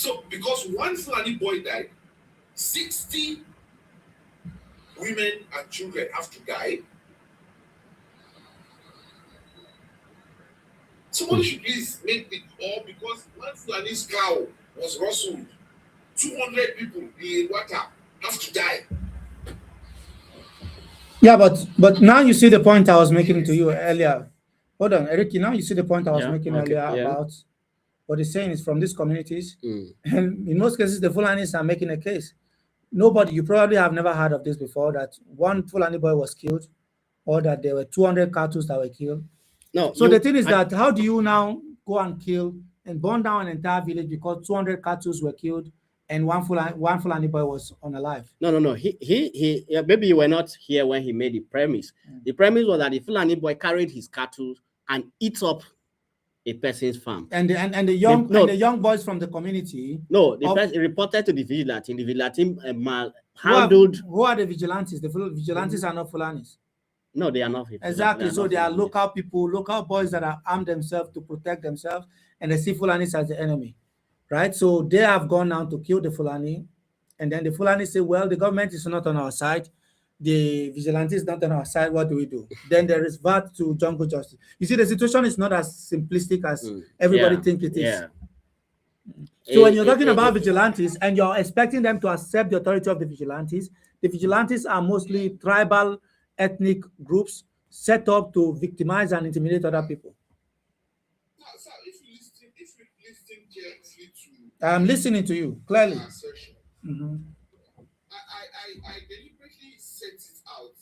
So because one Fulani boy died, 60 women and children have to die. Somebody should please make the call, because one Fulani's cow was rustled. 200 people in water have to die. Yeah, but now you see the point I was making to you earlier. Hold on, Eric. Now you see the point I was making earlier about what he's saying is from these communities, and in most cases the Fulanis are making a case. Nobody, you probably have never heard of this before, that one Fulani boy was killed, or that there were 200 cattle that were killed. No. So the thing is that how do you now go and kill and burn down an entire village because 200 cattle were killed and one Fulani boy was unalive? No. He maybe you were not here when he made the premise. The premise was that the Fulani boy carried his cattle and eats up a person's farm. And the young boys from the community. No, the person reported to the vigilante. The vigilante handled. Who are the vigilantes? The vigilantes are not Fulanis. No, they are not. Exactly. So they are local people, local boys that are armed themselves to protect themselves, and they see Fulanis as the enemy, right? So they have gone now to kill the Fulani, and then the Fulani say, well, the government is not on our side, the vigilante is not on our side, what do we do? Then there is back to jungle justice. You see, the situation is not as simplistic as everybody thinks it is. Yeah. So when you're talking about vigilantes and you're expecting them to accept the authority of the vigilantes are mostly tribal, ethnic groups set up to victimize and intimidate other people. Now, sir, if you listen carefully to, I'm listening to you clearly. I deliberately set it out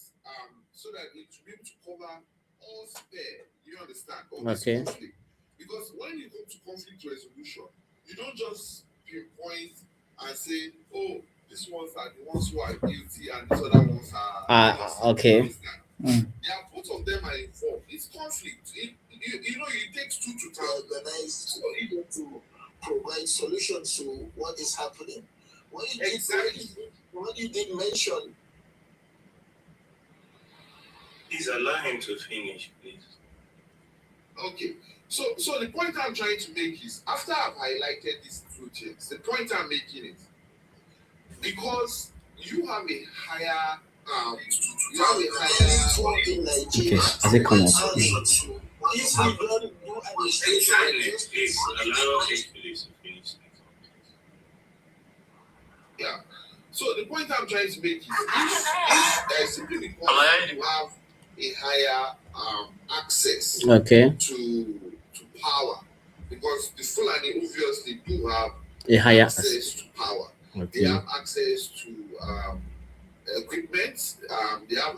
so that it will be able to cover all spare. You understand? Okay. Conflict. Because when you come to conflict resolution, you don't just pinpoint and say, oh, these ones are the ones who are guilty and these other ones are okay. They are, both of them are involved. It's conflict. It takes two to organize to provide solutions to what is happening. What you did mention Please allow him to finish, please. Okay. So the point I'm trying to make is, after I've highlighted these two things, the point I'm making is, because you have a higher in Nigeria. Okay, as it comes up. Yeah. So the point I'm trying to make is, if simply because you have a higher access to power, because the Fulani obviously do have a higher access to power. They have access to equipment. They have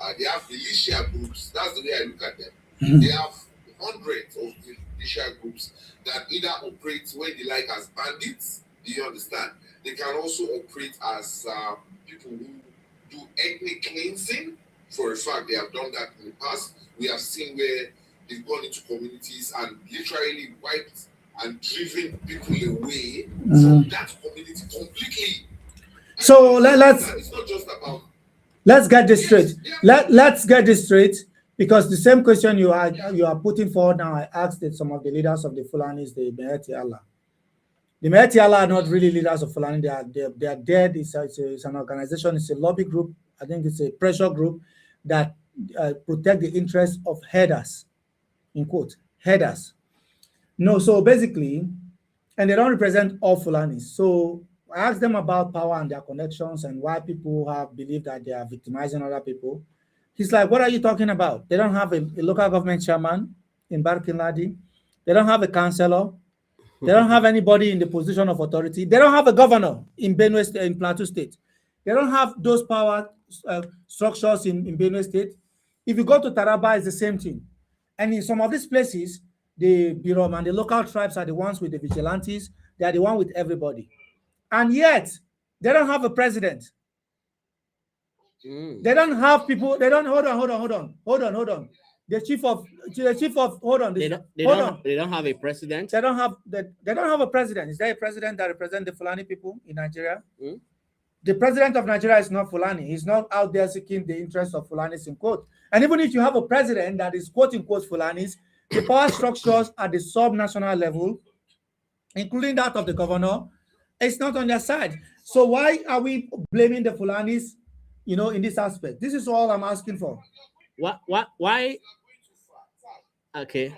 militia groups. That's the way I look at them. They have hundreds of militia groups that either operate when they like as bandits. Do you understand? They can also operate as people who do ethnic cleansing. For a fact, they have done that in the past. We have seen where they've gone into communities and literally wiped and driven people away from that community completely. So let's. It's not just about. Let's get this straight. Let's get this straight, because the same question you are putting forward now, I asked some of the leaders of the Fulanis, the Meheti Allah. The Meheti Allah are not really leaders of Fulani. They are dead. It's an organization. It's a lobby group. I think it's a pressure group that protect the interests of herders, in quote, herders. No, so basically, and they don't represent all Fulanis. So I asked them about power and their connections and why people have believed that they are victimizing other people. He's like, what are you talking about? They don't have a local government chairman in Barkin-Ladi. They don't have a councillor. They don't have anybody in the position of authority. They don't have a governor in Benue State, in Plateau State. They don't have those power structures in Benue State. If you go to Taraba, it's the same thing. And in some of these places, the Birom and the local tribes are the ones with the vigilantes. They are the one with everybody. And yet, they don't have a president. They don't have people. They don't. Hold on. The chief of. Hold on. They don't have a president. They don't have a president. Is there a president that represents the Fulani people in Nigeria? The president of Nigeria is not Fulani. He's not out there seeking the interests of Fulanis in quote. And even if you have a president that is quote unquote Fulanis, the power structures at the sub-national level, including that of the governor, It's not on their side. So why are we blaming the Fulanis, in this aspect? This is all I'm asking for. Why? Okay. Hold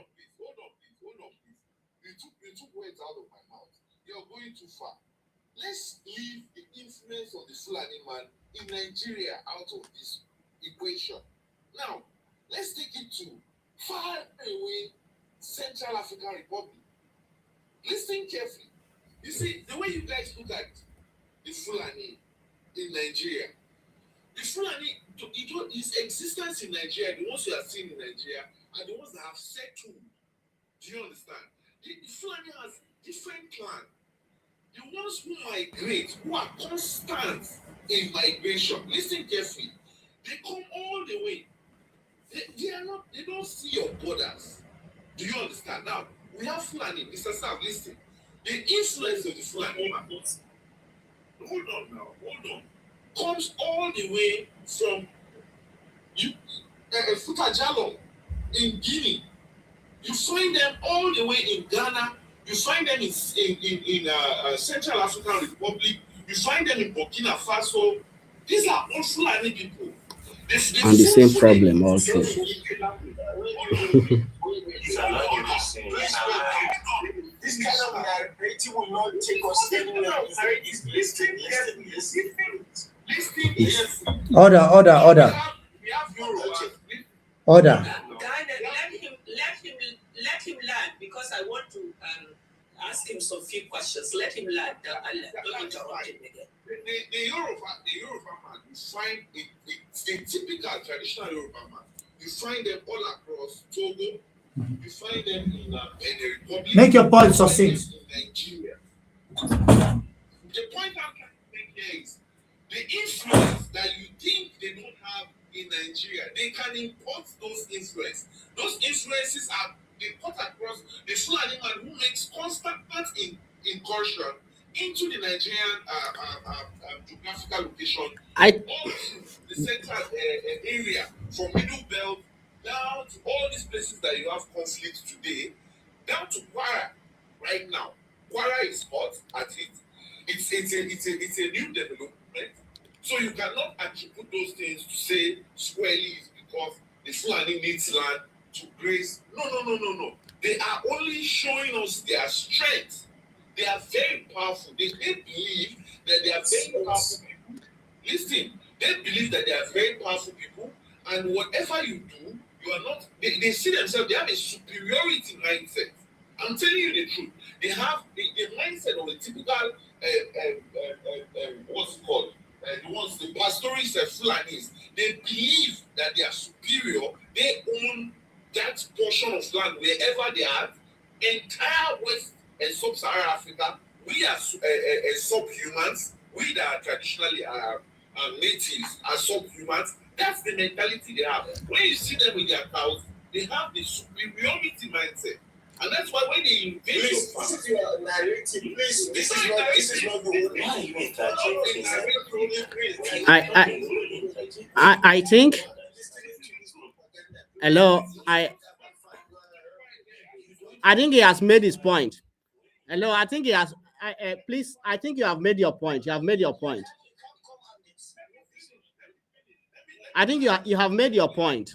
on, please. You took words out of my mouth. You're going too far. Let's leave the influence of the Fulani man in Nigeria out of this equation. Now, let's take it to far away Central African Republic. Listen carefully. You see, the way you guys look at the Fulani in Nigeria, the Fulani, his existence in Nigeria, the ones you are seeing in Nigeria, are the ones that have settled. Do you understand? The Fulani has different clans. The ones who migrate, who are constant in migration, listen carefully. They come all the way. They don't see your borders. Do you understand? Now, we have Fulani, Mr. Sam, listen. The influence of the Fulani man, hold on, comes all the way from Futajalo in Guinea. You find them all the way in Ghana. You find them in Central African Republic. You find them in Burkina Faso. These are all Fulani people. And the same problem also. This kind of narrative will not take us anywhere. Order. Order. Let him learn, because I want to ask him some few questions. Let him learn. Don't interrupt him again. The Yoruba man, you find a typical traditional Yoruba man. You find them all across Togo. You find them in the Republic. Make your point succinct. In Nigeria. The point I'm trying to make here is the influence that you think they don't have in Nigeria. They can import those influences. Those influences are import across the Fulani man who makes constant incursion into the Nigerian geographical location, all the central area, from Middle Belt down to all these places that you have conflict today, down to Kwara right now. Kwara is hot at it. It's a new development. So you cannot attribute those things to say squarely is because the Fulani needs land to graze. No. They are only showing us their strength. They are very powerful. They believe that they are very powerful people. Listen, they believe that they are very powerful people, and whatever you do, you are not. They see themselves. They have a superiority mindset. I'm telling you the truth. They have the mindset of a typical what's it called? The pastoralists and Fulanis. They believe that they are superior. They own that portion of land wherever they are. Entire West and Sub-Saharan Africa, we are subhumans. We that are traditionally natives are subhumans. That's the mentality they have. When you see them with their cows, they have the superiority mindset. And that's why when they invade your farm, this is your narrative. Please, this is not the I think. Hello, I think he has made his point. Hello, I think he has. Please, I think you have made your point. You have made your point. I think you have made your point.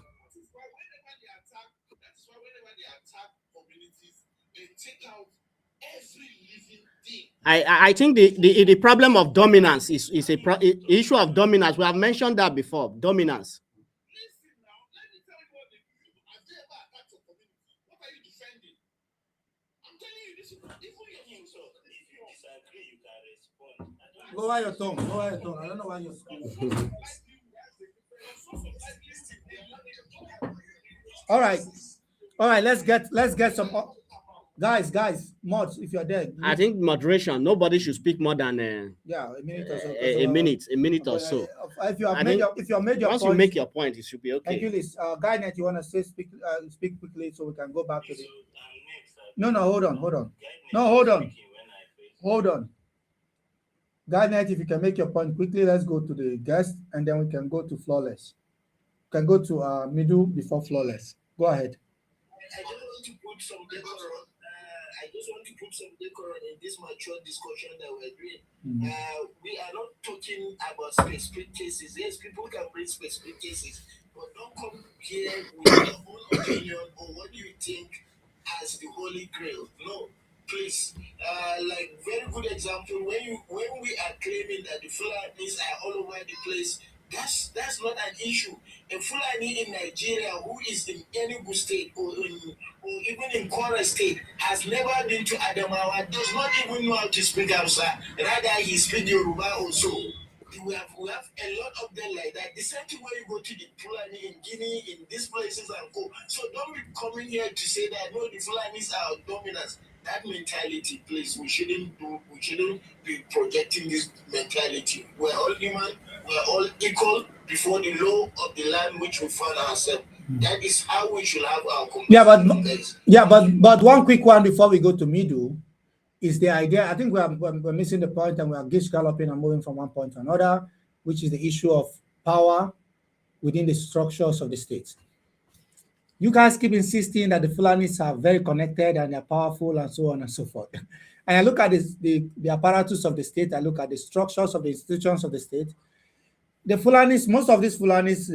I think the problem of dominance is a issue of dominance. We have mentioned that before. Dominance. Lower your tone. I don't know why you're screaming. All right. Let's get some guys. Mods, if you're there. I think moderation. Nobody should speak more than a minute or so. A minute or so. If you have made your once point, you make your point, it should be okay. Thank you, Liz. Guynet, you want to speak quickly so we can go back to the. No, hold on. No, hold on. Guynet, if you can make your point quickly, let's go to the guest and then we can go to Flawless. We can go to Middle before Flawless. Go ahead. I just want to put some put some decorum in this mature discussion that we're doing. Mm. We are not talking about specific cases. Yes, people can bring specific cases, but don't come here with your own opinion or what you think as the holy grail. No, please. Like very good example, when we are claiming that the Fulanis are all over the place, that's not an issue. A Fulani in Nigeria who is in Enugu State or even in Kwara State has never been to Adamawa, does not even know how to speak Hausa. Rather, he speaks Yoruba also. We have a lot of them like that. The same thing when you go to the Fulani in Guinea, in these places and go. So don't be coming here to say that no, the Fulanis are dominant. That mentality, please, we shouldn't be projecting this mentality. We're all human, we're all equal before the law of the land which we find ourselves. That is how we should have our conversation. But one quick one before we go to Midu is the idea. I think we're missing the point, and we are gish galloping and moving from one point to another, which is the issue of power within the structures of the state. You guys keep insisting that the Fulanis are very connected and they're powerful and so on and so forth. And I look at the apparatus of the state, I look at the structures of the institutions of the state. The Fulanis, most of these Fulanis,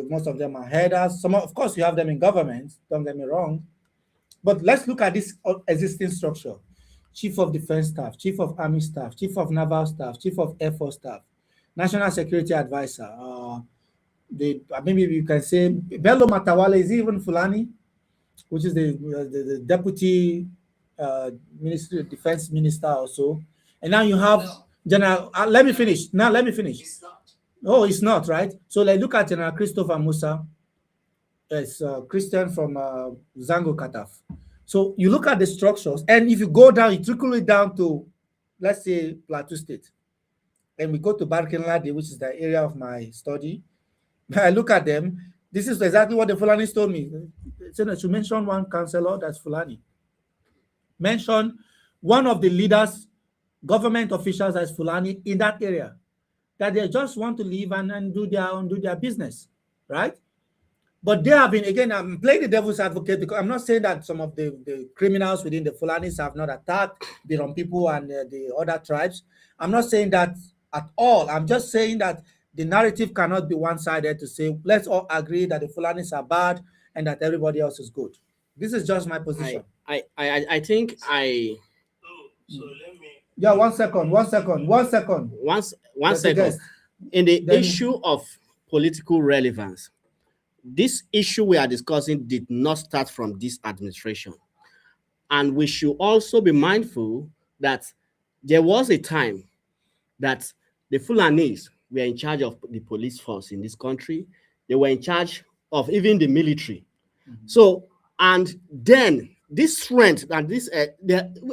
most of them are headers. Of course, you have them in government, don't get me wrong. But let's look at this existing structure. Chief of Defense Staff, Chief of Army Staff, Chief of Naval Staff, Chief of Air Force Staff, National Security Advisor. Maybe you can say Bello Matawale is even Fulani, which is the Deputy Defense Minister also. And now you have General. Let me finish. It's not. Oh, it's not, right? So like, look at General Christopher Musa. It's Christian from Zango Kataf. So you look at the structures, and if you go down, you trickle it down to, let's say, Plateau State. And we go to Barkinladi, which is the area of my study. I look at them. This is exactly what the Fulanis told me. So that you mention one councillor that's Fulani. Mention one of the leaders, government officials as Fulani in that area, that they just want to leave and do their business, right? But they have been, again, I'm playing the devil's advocate because I'm not saying that some of the criminals within the Fulanis have not attacked the Rom people and the other tribes. I'm not saying that at all. I'm just saying that the narrative cannot be one-sided to say, let's all agree that the Fulanis are bad and that everybody else is good. This is just my position. I think So let me. Yeah, one second. One second. In the issue of political relevance, this issue we are discussing did not start from this administration. And we should also be mindful that there was a time that the Fulanis were in charge of the police force in this country. They were in charge of even the military. So, and then this strength and this,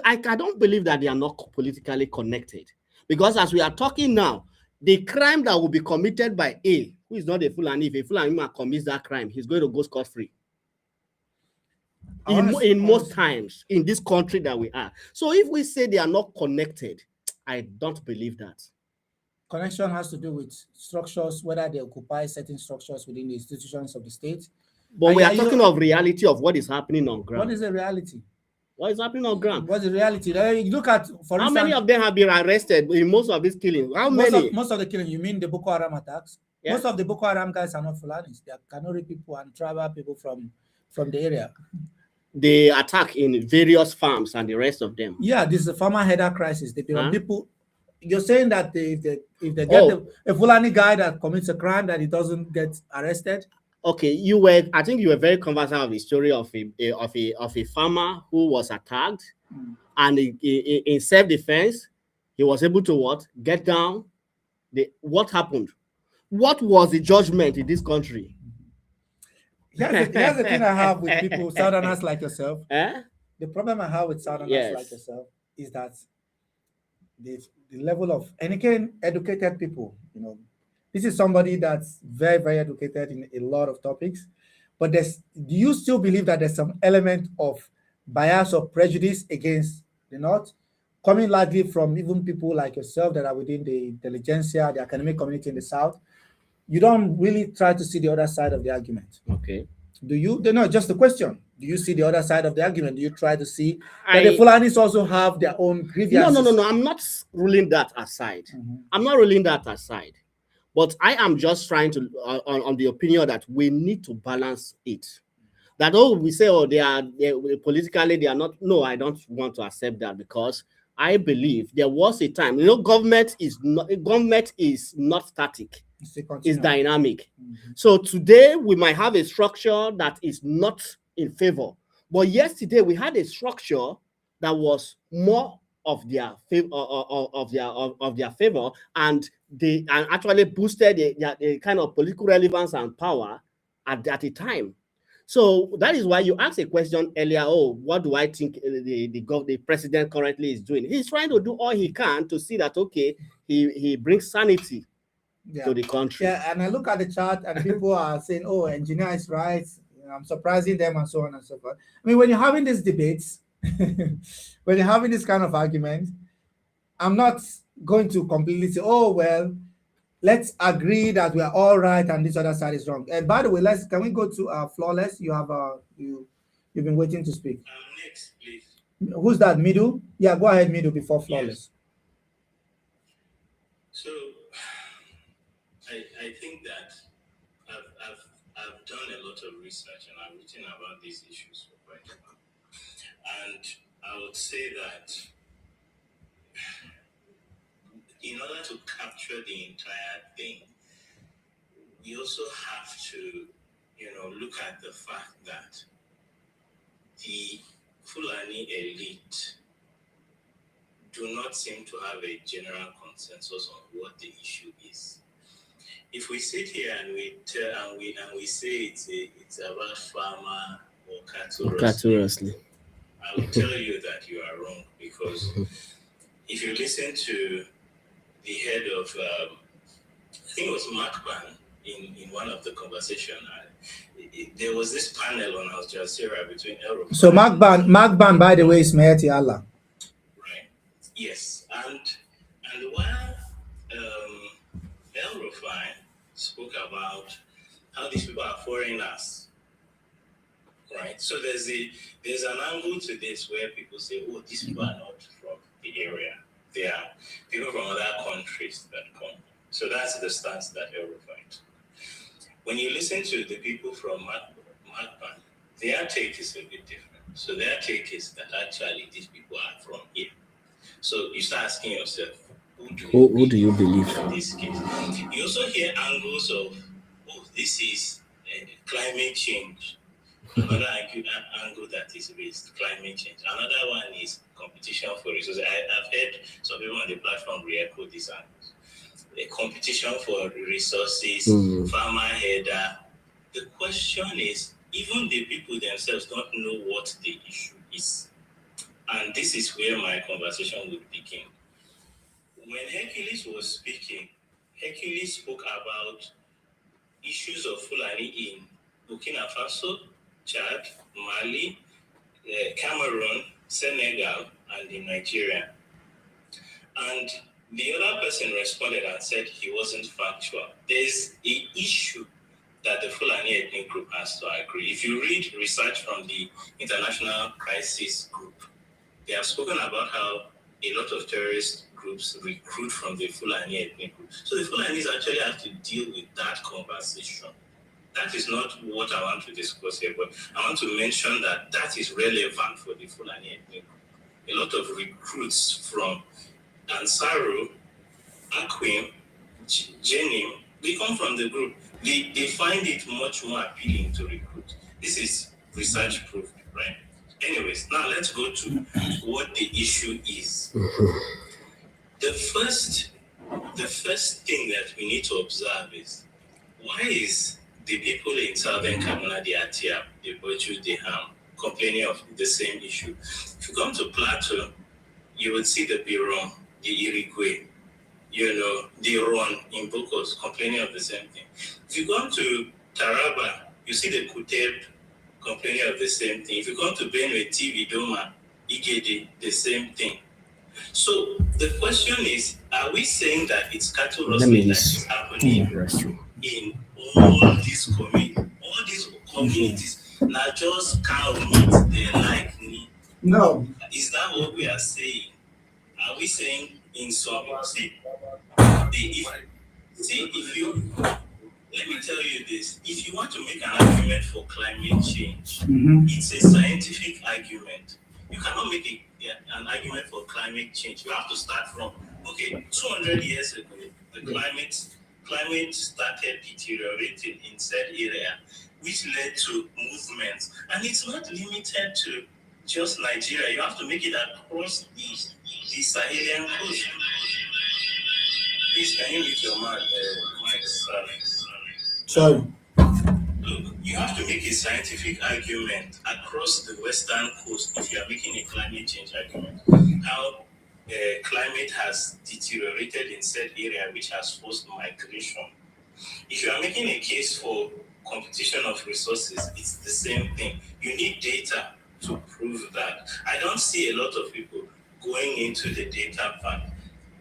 I don't believe that they are not politically connected. Because as we are talking now, the crime that will be committed by A, who is not a Fulani, if a Fulani man commits that crime, he's going to go scot-free. In most times in this country that we are. So if we say they are not connected, I don't believe that. Connection has to do with structures, whether they occupy certain structures within the institutions of the state. But we are talking of reality of what is happening on ground. What is the reality? What is happening on ground? What's the reality? You look at, for how instance, many of them have been arrested in most of these killings? How many? Most of the killing, you mean the Boko Haram attacks? Yeah. Most of the Boko Haram guys are not Fulanis. They are Kanuri people and tribal people from the area. They attack in various farms and the rest of them. Yeah, this is a farmer header crisis. The people. You're saying that if they get a Fulani guy that commits a crime, that he doesn't get arrested? Okay, I think you were very conversant of the story of a farmer who was attacked, and in self-defense, he was able to get down. What happened? What was the judgment in this country? Here's the thing I have with people, Southerners like yourself. The problem I have with Southerners like yourself is that the level of, and again, educated people, this is somebody that's very, very educated in a lot of topics, but do you still believe that there's some element of bias or prejudice against the North, coming largely from even people like yourself that are within the intelligentsia, the academic community in the South? You don't really try to see the other side of the argument. Okay. Do you? No, just the question. Do you see the other side of the argument? Do you try to see that the Fulanis also have their own grievances? No. I'm not ruling that aside. I'm not ruling that aside. But I am just trying to, on the opinion that we need to balance it. That, we say, they politically, they are not. No, I don't want to accept that, because I believe there was a time, government is not static. It's dynamic. So today we might have a structure that is not in favor, but yesterday we had a structure that was more of their favor, of their favor, and they actually boosted the kind of political relevance and power at the time. So that is why you asked a question earlier. What do I think the president currently is doing? He's trying to do all he can to see that, okay, he brings sanity to the country. Yeah, and I look at the chart and people are saying, "Oh, engineer is right. I'm surprising them," and so on and so forth. I mean, when you're having these debates, when you're having this kind of argument, I'm not going to completely say, "Oh, well, let's agree that we are all right and this other side is wrong." And by the way, can we go to Flawless? You have you've been waiting to speak. Next, please. Who's that? Midu? Yeah, go ahead, Midu, before Flawless. Yes. So I think that I've done a lot of research and I've written about these issues for quite a while. And I would say that in order to capture the entire thing, we also have to, look at the fact that the Fulani elite do not seem to have a general consensus on what the issue is. If we sit here and we say it's about farmer or cattle rustling, I will tell you that you are wrong, because if you listen to the head of, I think it was Mark Ban in one of the conversations, there was this panel on Al Jazeera between El-Rufai. So Mark Ban, by the way, is Meheti Allah. Right. Yes, and while El-Rufai spoke about how these people are foreigners, right? So there's an angle to this where people say, "Oh, these people are not from the area. They are people from other countries that come." So that's the stance that El-Rufai took. When you listen to the people from Makban, their take is a bit different. So their take is that actually these people are from here. So you start asking yourself, who do you believe in this case? You also hear angles of, this is climate change. Another angle that is based climate change. Another one is competition for resources. I've heard some people on the platform re-echo these angles. A competition for resources, farmer header. The question is, even the people themselves don't know what the issue is. And this is where my conversation would begin. When Hercules was speaking, Hercules spoke about issues of Fulani in Burkina Faso, Chad, Mali, Cameroon, Senegal, and in Nigeria. And the other person responded and said he wasn't factual. There's an issue that the Fulani ethnic group has to agree. If you read research from the International Crisis Group, they have spoken about how a lot of terrorist groups recruit from the Fulani ethnic group. So the Fulanis actually have to deal with that conversation. That is not what I want to discuss here, but I want to mention that that is relevant for the Fulani ethnic group. A lot of recruits from Ansaru, Akwim, Jenim, they come from the group. They find it much more appealing to recruit. This is research proof, right? Anyways, now let's go to what the issue is. The first thing that we need to observe is, why is the people in southern Kaduna, the Atiap, the Boju, the Ham, complaining of the same issue? If you come to Plateau, you would see the Birom, the Irigwe, the Ron in Bokos complaining of the same thing. If you come to Taraba, you see the Kuteb complaining of the same thing. If you come to Benue, TV, Doma, Igede, the same thing. So the question is, are we saying that it's cattle rustling that is happening in all these communities. Now just can't meet their like need. No. Is that what we are saying? Are we saying in some if you let me tell you this, if you want to make an argument for climate change, it's a scientific argument. You cannot make an argument for climate change. You have to start from 200 years ago, the climate started deteriorating in said area, which led to movements. And it's not limited to just Nigeria. You have to make it across the Sahelian coast. Please, can you mute your mic? Sorry. Look, you have to make a scientific argument across the western coast if you are making a climate change argument. How climate has deteriorated in said area, which has forced migration. If you are making a case for competition of resources, it's the same thing. You need data to prove that. I don't see a lot of people going into the data part.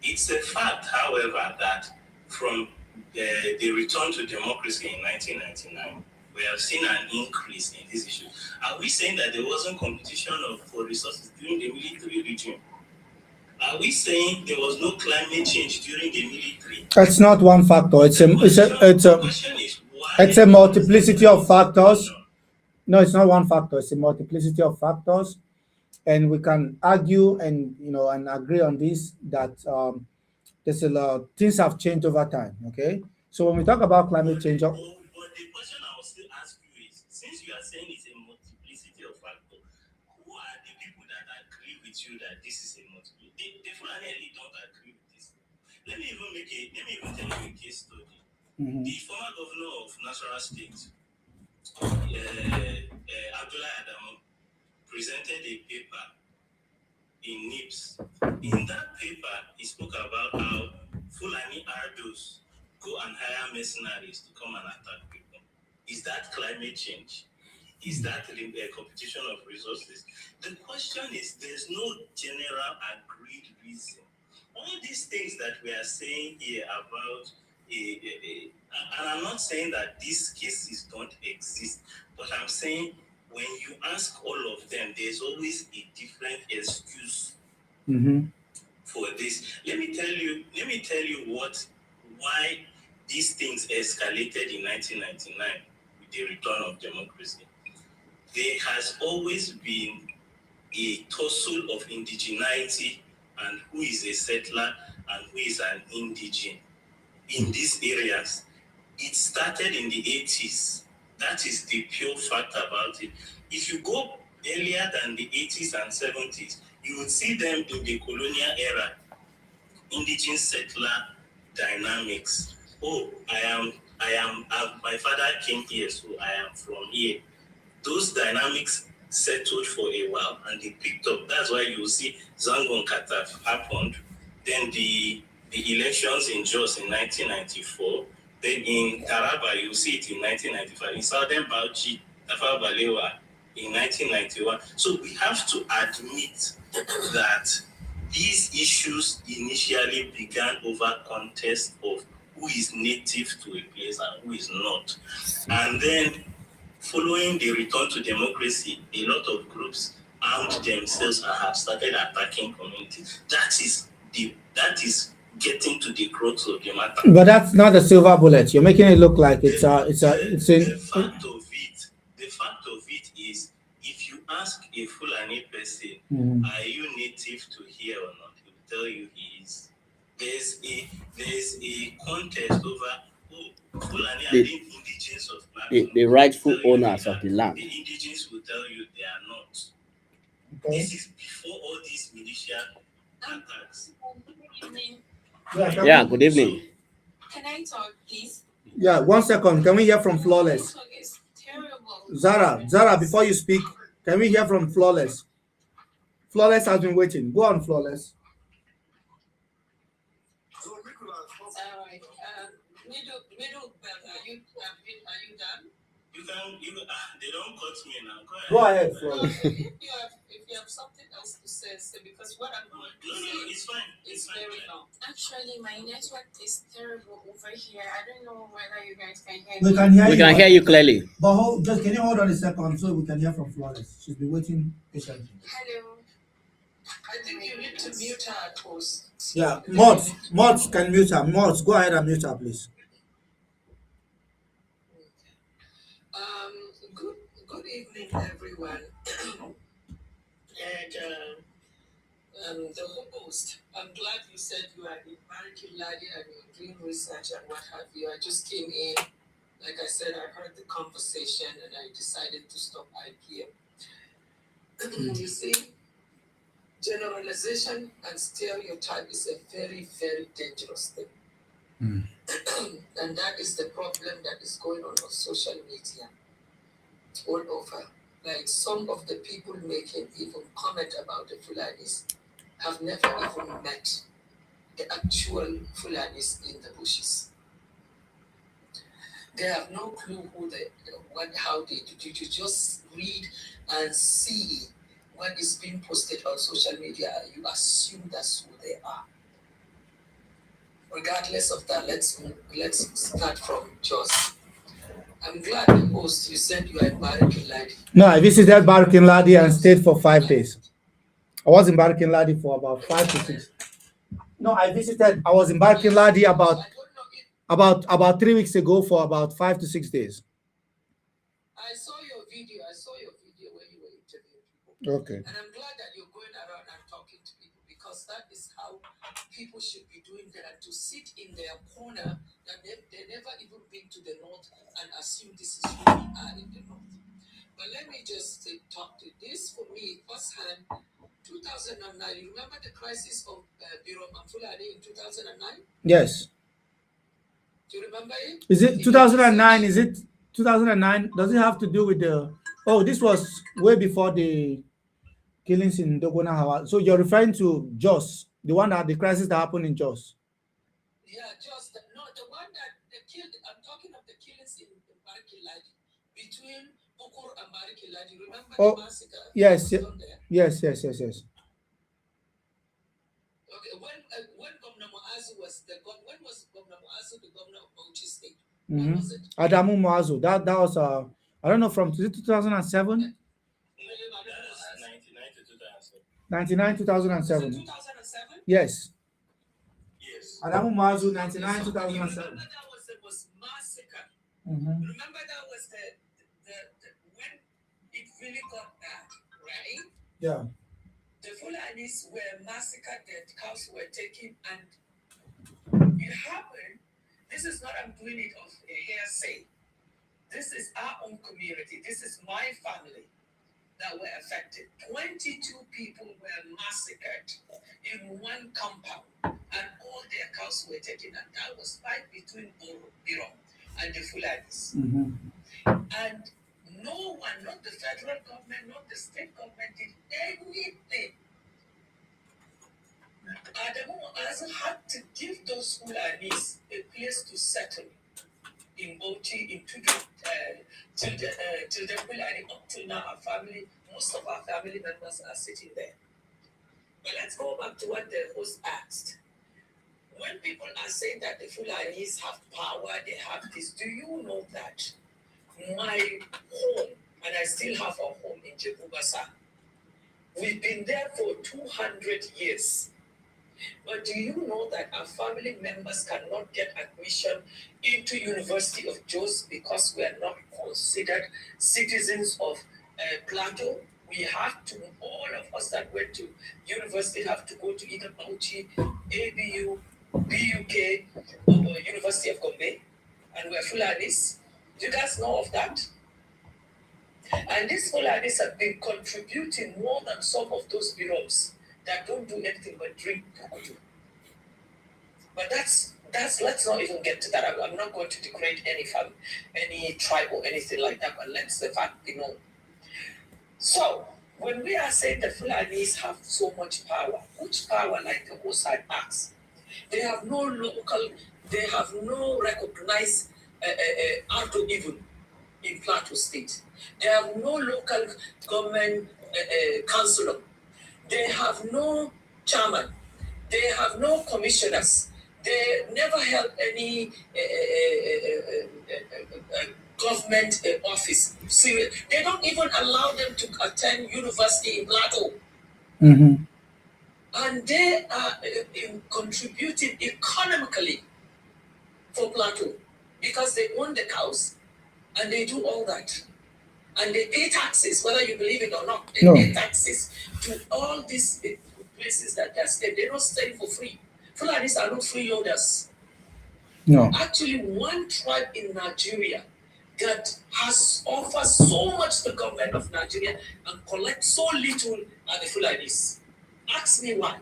It's a fact, however, that from the return to democracy in 1999, we have seen an increase in this issue. Are we saying that there wasn't competition for resources during the military regime? Are we saying there was no climate change during the military? That's not one factor. It's a multiplicity of factors. No, it's not one factor. It's a multiplicity of factors, and we can argue and agree on this that there's a lot things have changed over time. Okay, so when we talk about climate change, but the question I will still ask you is, since you are saying it's a multiplicity of factors, who are the people that agree with you that this is a multiplicity? The Fulani don't agree with this. Let me even tell you a case study. The former governor of Nasarawa State, Abdullah Adamu, presented a paper in NIPS. In that paper, he spoke about how Fulani Ardos go and hire mercenaries to come and attack people. Is that climate change? Is that a competition of resources? The question is, there's no general agreed reason. All these things that we are saying here about, and I'm not saying that these cases don't exist, but I'm saying when you ask all of them, there's always a different excuse for this. Let me tell you why these things escalated in 1999 with the return of democracy. There has always been a tussle of indigeneity and who is a settler and who is an indigene in these areas. It started in the 80s. That is the pure fact about it. If you go earlier than the 80s and 70s, you would see them in the colonial era, indigene settler dynamics. My father came here, so I am from here. Those dynamics settled for a while and they picked up. That's why you see Zangon Kataf happened. Then the elections in Jos in 1994. Then in Taraba, you see it in 1995. In Southern Bauchi, Tafawa Balewa in 1991. So we have to admit that these issues initially began over contest of who is native to a place and who is not. And then following the return to democracy, a lot of groups armed themselves and have started attacking communities. That is getting to the crux of the matter. But that's not a silver bullet. You're making it look like it's The fact of it is, if you ask a Fulani person, are you native to here or not? He will tell you he is. There's a contest over Fulani are the indigenes of land. The rightful owners of the land. The indigenes will tell you they are not. Okay. This is before all these militia attacks. Good evening. Yeah, good evening. Can I talk, please? Yeah, 1 second. Can we hear from Flawless? It's terrible. Zara, before you speak, can we hear from Flawless? Flawless has been waiting. Go on, Flawless. All right. Middle belt, are you done? They don't cut me now. Go ahead, No, Florence. if you have something else to say, because what I'm going to No, say it's fine. is very long. Actually, my network is terrible over here. I don't know whether you guys can hear We me. can hear We you. can hear you clearly. But just can you hold on a second so we can hear from Florence? She's been waiting patiently. Hello. I think you need to mute her at post. Yeah, Mods can mute her. Mods, go ahead and mute her, please. Good evening, everyone. And the host, I'm glad you said you are in Bariki Ladi and you're doing research and what have you. I just came in, like I said, I heard the conversation and I decided to stop IPM. You see, generalization and stereotype is a very, very dangerous thing. And that is the problem that is going on social media all over. Like some of the people making even comment about the Fulanis have never even met the actual Fulanis in the bushes. They have no clue how they do. You just read and see what is being posted on social media. You assume that's who they are. Regardless of that, let's start from Jos. I'm glad the host, you said you are in Bariki Ladi. No, I visited Barking Ladi and stayed for 5 days. I was in Barking Ladi for about 5 to 6. No, I was in Barking Ladi about 3 weeks ago for about 5 to 6 days. I saw your video when you were interviewing people. Okay. And I'm glad that you're going around and talking to people, because that is how people should be doing that, to sit in their corner that they never even been to the north and assume this is who we are in the north. But let me just talk to this for me firsthand. 2009, you remember the crisis of Birom and Fulani in 2009? Yes. Do you remember it? Is it 2009? Is it 2009? Does it have to do with the... Oh, this was way before the killings in Dogona Hawa. So you're referring to Jos, the crisis that happened in Jos. Yeah, Jos. The one that they killed. I'm talking of the killings in Bariki Ladi, between Bukur and Bariki Ladi. Remember the massacre? Yes. Yes. Okay. When Governor Muazu was when was Governor Muazu the governor of Bauchi State? Mm-hmm. When was it? Adamu Muazu. That was I don't know, from 2007. 99 2007. 2007? Yes. Yes. Adamu Muazu 99 2007. Remember that was massacre. Mm-hmm. Remember that was the when it really got bad, right? Yeah. The Fulanis were massacred, the cows were taken, and it happened. This is not, I'm doing it of a hearsay. This is our own community. This is my family that were affected. 22 people were massacred in one compound, and all their cows were taken, and that was fight between Birom and the Fulanis. Mm-hmm. And no one, not the federal government, not the state government, did anything. Adamu Muazu had to give those Fulanis a place to settle in Bauchi, till the Fulani. Up till now, most of our family members are sitting there. But let's go back to what the host asked. When people are saying that the Fulanis have power, they have this, do you know that my home, and I still have a home in Jebubasa, we've been there for 200 years. But do you know that our family members cannot get admission into University of Jos because we are not considered citizens of Plateau? We have to, all of us that went to university have to go to either Bauchi, ABU, BUK, or University of Gombe, and we're Fulanis. Do you guys know of that? And these Fulanis have been contributing more than some of those Biroms that don't do anything but drink kukudu. But that's let's not even get to that. I'm not going to degrade any tribe or anything like that, but let's the fact be known. So when we are saying the Fulanis have so much power, which power, like the host had asked? They have no recognized Ardo even in Plateau State. They have no local government councillor. They have no chairman. They have no commissioners. They never held any government office. See, they don't even allow them to attend university in Plateau. Mm-hmm. And they are contributing economically for Plateau because they own the cows and they do all that. And they pay taxes, whether you believe it or not. They pay taxes to all these places that they're staying. They're not staying for free. Fulanis are not freeloaders. No. Actually, one tribe in Nigeria that has offered so much to the government of Nigeria and collect so little are the Fulanis. Ask me why.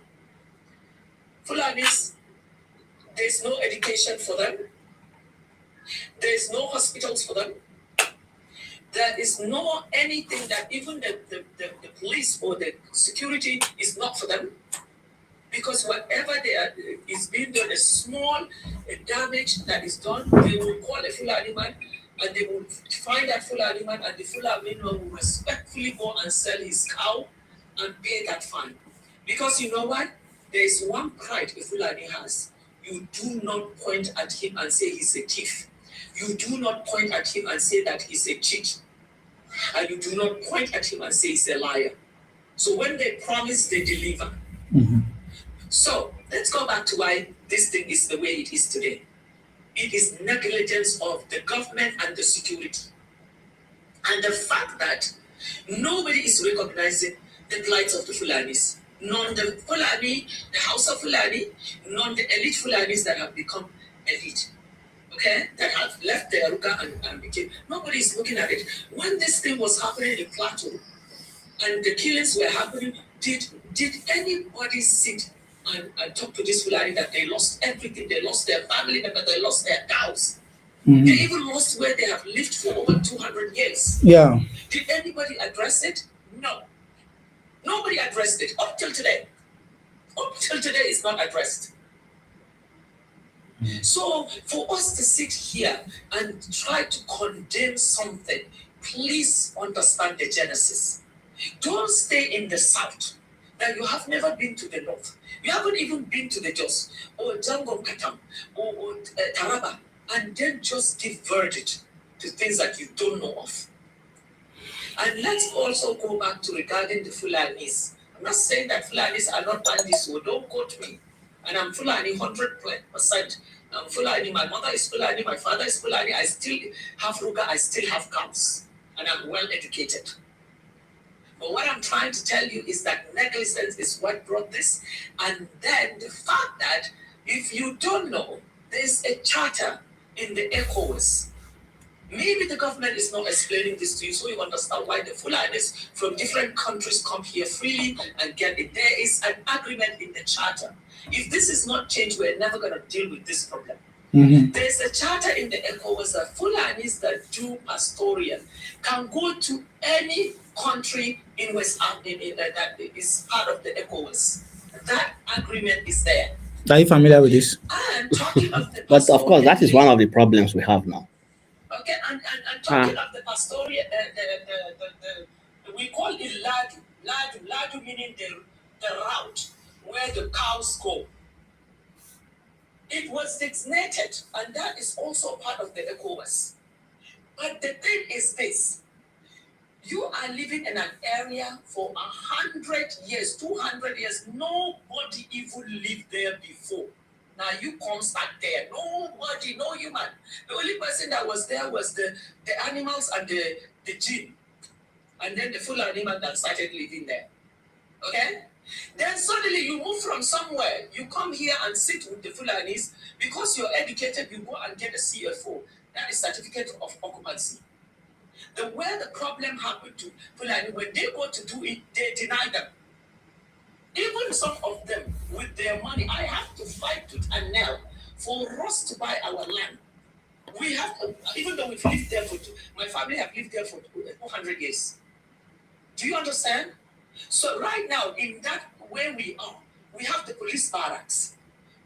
Fulanis, there's no education for them. There's no hospitals for them. There is no anything that even the police or the security is not for them. Because whatever they are is being done, a small damage that is done, they will call a Fulani man and they will find that Fulani man, and the Fulani man will respectfully go and sell his cow and pay that fine. Because you know what? There is one pride a Fulani has. You do not point at him and say he's a thief. You do not point at him and say that he's a cheat. And you do not point at him and say he's a liar. So when they promise, they deliver. Mm-hmm. So let's go back to why this thing is the way it is today. It is negligence of the government and the security. And the fact that nobody is recognizing the plight of the Fulanis. None the Fulani, the House of Fulani, none the elite Fulanis that have become elite. Okay, that have left the Aruka and became. Nobody is looking at it. When this thing was happening in Plateau and the killings were happening, did anybody sit and talk to this Fulani that they lost everything? They lost their family members, they lost their cows. Mm-hmm. They even lost where they have lived for over 200 years. Yeah. Did anybody address it? No. Nobody addressed it up till today. Up till today, it's not addressed. So for us to sit here and try to condemn something, please understand the genesis. Don't stay in the south. That you have never been to the north. You haven't even been to the Jos or Jangom Katam or Taraba, and then just give verdict to things that you don't know of. And let's also go back to regarding the Fulanis. I'm not saying that Fulanis are not bandits, so don't quote me. And I'm Fulani 100%. I'm Fulani, my mother is Fulani, my father is Fulani, I still have Ruga, I still have cows, and I'm well educated. But what I'm trying to tell you is that negligence is what brought this. And then the fact that if you don't know, there's a charter in the ECOWAS. Maybe the government is not explaining this to you so you understand why the Fulanis from different countries come here freely and get it. There is an agreement in the charter. If this is not changed, we're never going to deal with this problem. Mm-hmm. There's a charter in the ECOWAS that Fulanis that do pastoral can go to any country in West Africa that is part of the ECOWAS. That agreement is there. Are you familiar with this? And talking of the but of course, that is one of the problems we have now. Okay, and talking of the pastoral, we call it ladu meaning the route where the cows go. It was designated, and that is also part of the ECOWAS. But the thing is this: you are living in an area for 100 years, 200 years. Nobody even lived there before. Now you come start there. Nobody, no human. The only person that was there was the animals and the jinn. And then the full animal that started living there. Okay? Then suddenly you move from somewhere. You come here and sit with the Fulanis. Because you're educated, you go and get a CFO. That is certificate of occupancy. Where the problem happened to Fulani, when they go to do it, they deny them. Even some of them, with their money, I have to fight tooth and nail for us to buy our land. We have, even though we've lived there my family have lived there for 200 years. Do you understand? So right now, in that where we are, we have the police barracks.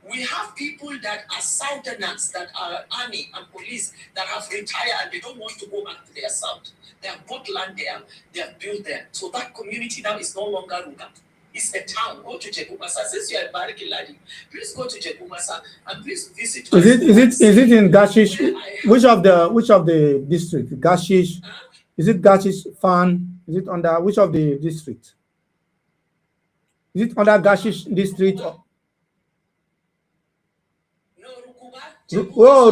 We have people that are Southerners, that are army and police, that have retired and they don't want to go back to their South. They have bought land there, they have built there. So that community now is no longer Ruga. It's a town. Go to Jebumasa. Since you are in Bariki Ladi, please go to Jebumasa and please visit. Is it in Gashish? Which of the district? Gashish? Is it Gashish Fan? Is it under which of the district? Is it under Gashish district? No, Rukuba. Oh,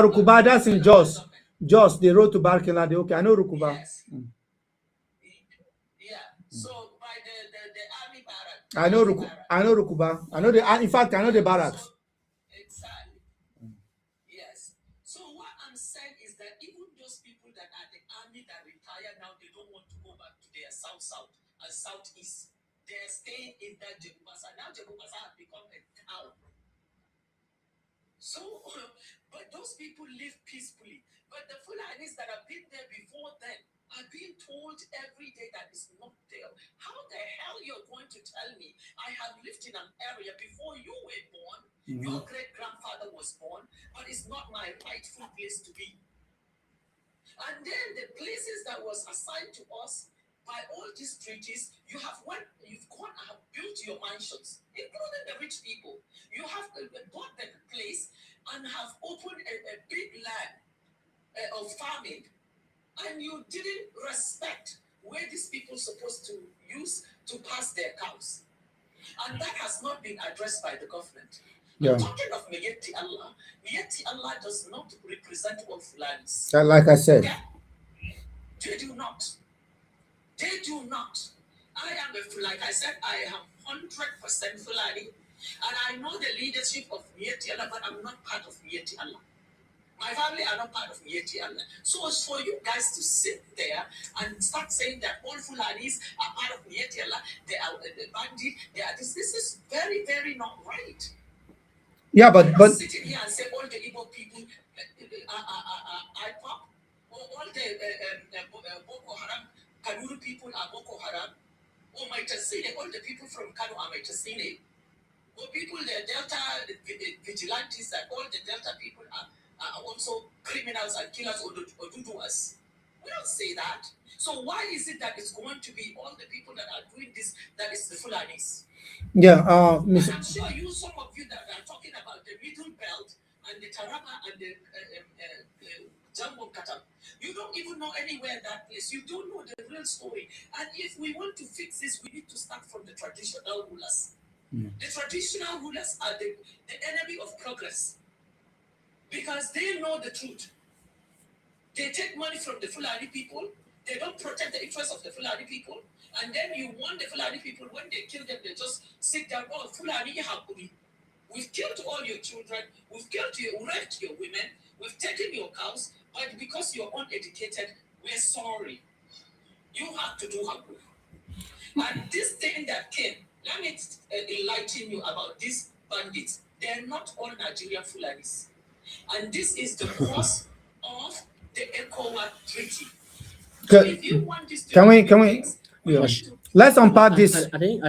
Rukuba, that's in Jos. Jos, the road to Barkelade. Okay, I know Rukuba. Yes. Yeah. So by the army barracks. I know Rukuba. I know in fact, I know the barracks. Exactly. Yes. So what I'm saying is that even those people that are the army that retire now, they don't want to go back to their south and southeast. They're staying in that Jebumasa. Now Jebumasa has become a town. So, but those people live peacefully. But the Fulanis that have been there before then are being told every day that it's not there. How the hell you're going to tell me I have lived in an area before you were born, your great-grandfather was born, but it's not my rightful place to be. And then the places that was assigned to us by all these treaties, you've gone and have built your mansions, including the rich people. You have bought the place and have opened a big land of farming, and you didn't respect where these people supposed to use to pass their cows. And that has not been addressed by the government. Yeah. I'm talking of Miyetti Allah does not represent all Fulanis. Like I said. Yeah. They do not. They do not. Like I said, I am 100% Fulani, and I know the leadership of Miyetti Allah, but I'm not part of Miyetti Allah. My family are not part of Miyetti Allah. So it's for you guys to sit there and start saying that all Fulanis are part of Miyetti Allah, they are the bandit, they are this. This is very, very not right. Yeah, but sitting here and say all the Igbo people are IPOP, or all the Boko Haram, Kanuri people are Boko Haram, or Maitasine, all the people from Kano are Maitasine, or people, the Delta vigilantes, that all the Delta people are also criminals and killers or Oduduwas. We don't say that. So why is it that it's going to be all the people that are doing this that is the Fulanis? Yeah, And I'm sure some of you that are talking about the Middle Belt and the Taraba and the Jambo Katam, you don't even know anywhere that place. You don't know the real story. And if we want to fix this, we need to start from the traditional rulers. The traditional rulers are the enemy of progress, because they know the truth. They take money from the Fulani people. They don't protect the interests of the Fulani people. And then you want the Fulani people, when they kill them, they just sit down, oh, Fulani Hakuri. We've killed all your children. We've raped your women. We've taken your cows. But because you're uneducated, we're sorry. You have to do Hakuri. And this thing that came, let me enlighten you about these bandits. They're not all Nigerian Fulanis. And this is the cause of the ECOWAS treaty. So if you want this to can we yeah. Let's unpack this. I think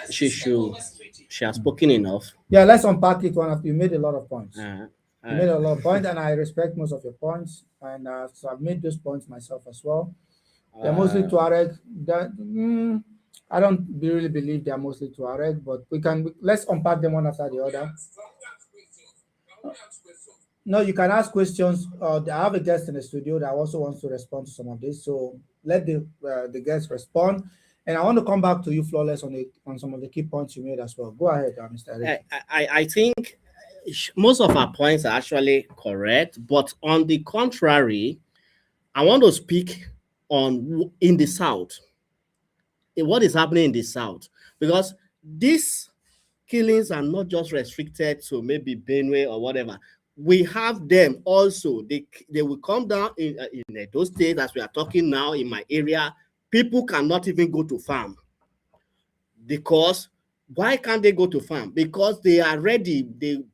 she has spoken enough. Yeah, let's unpack it one after. You made a lot of points. You made a lot of points, and I respect most of your points. And so I've made those points myself as well. They're mostly Tuareg. I don't really believe they're mostly Tuareg, but let's unpack them one after the other. No, you can ask questions. I have a guest in the studio that also wants to respond to some of this. So let the guest respond. And I want to come back to you, Flawless, on some of the key points you made as well. Go ahead, Mr. Eric. I think most of our points are actually correct, but on the contrary, I want to speak on in the South, what is happening in the South, because these killings are not just restricted to maybe Benue or whatever. We have them also. They will come down in those states as we are talking now in my area. People cannot even go to farm. Because why can't they go to farm? Because they are ready. They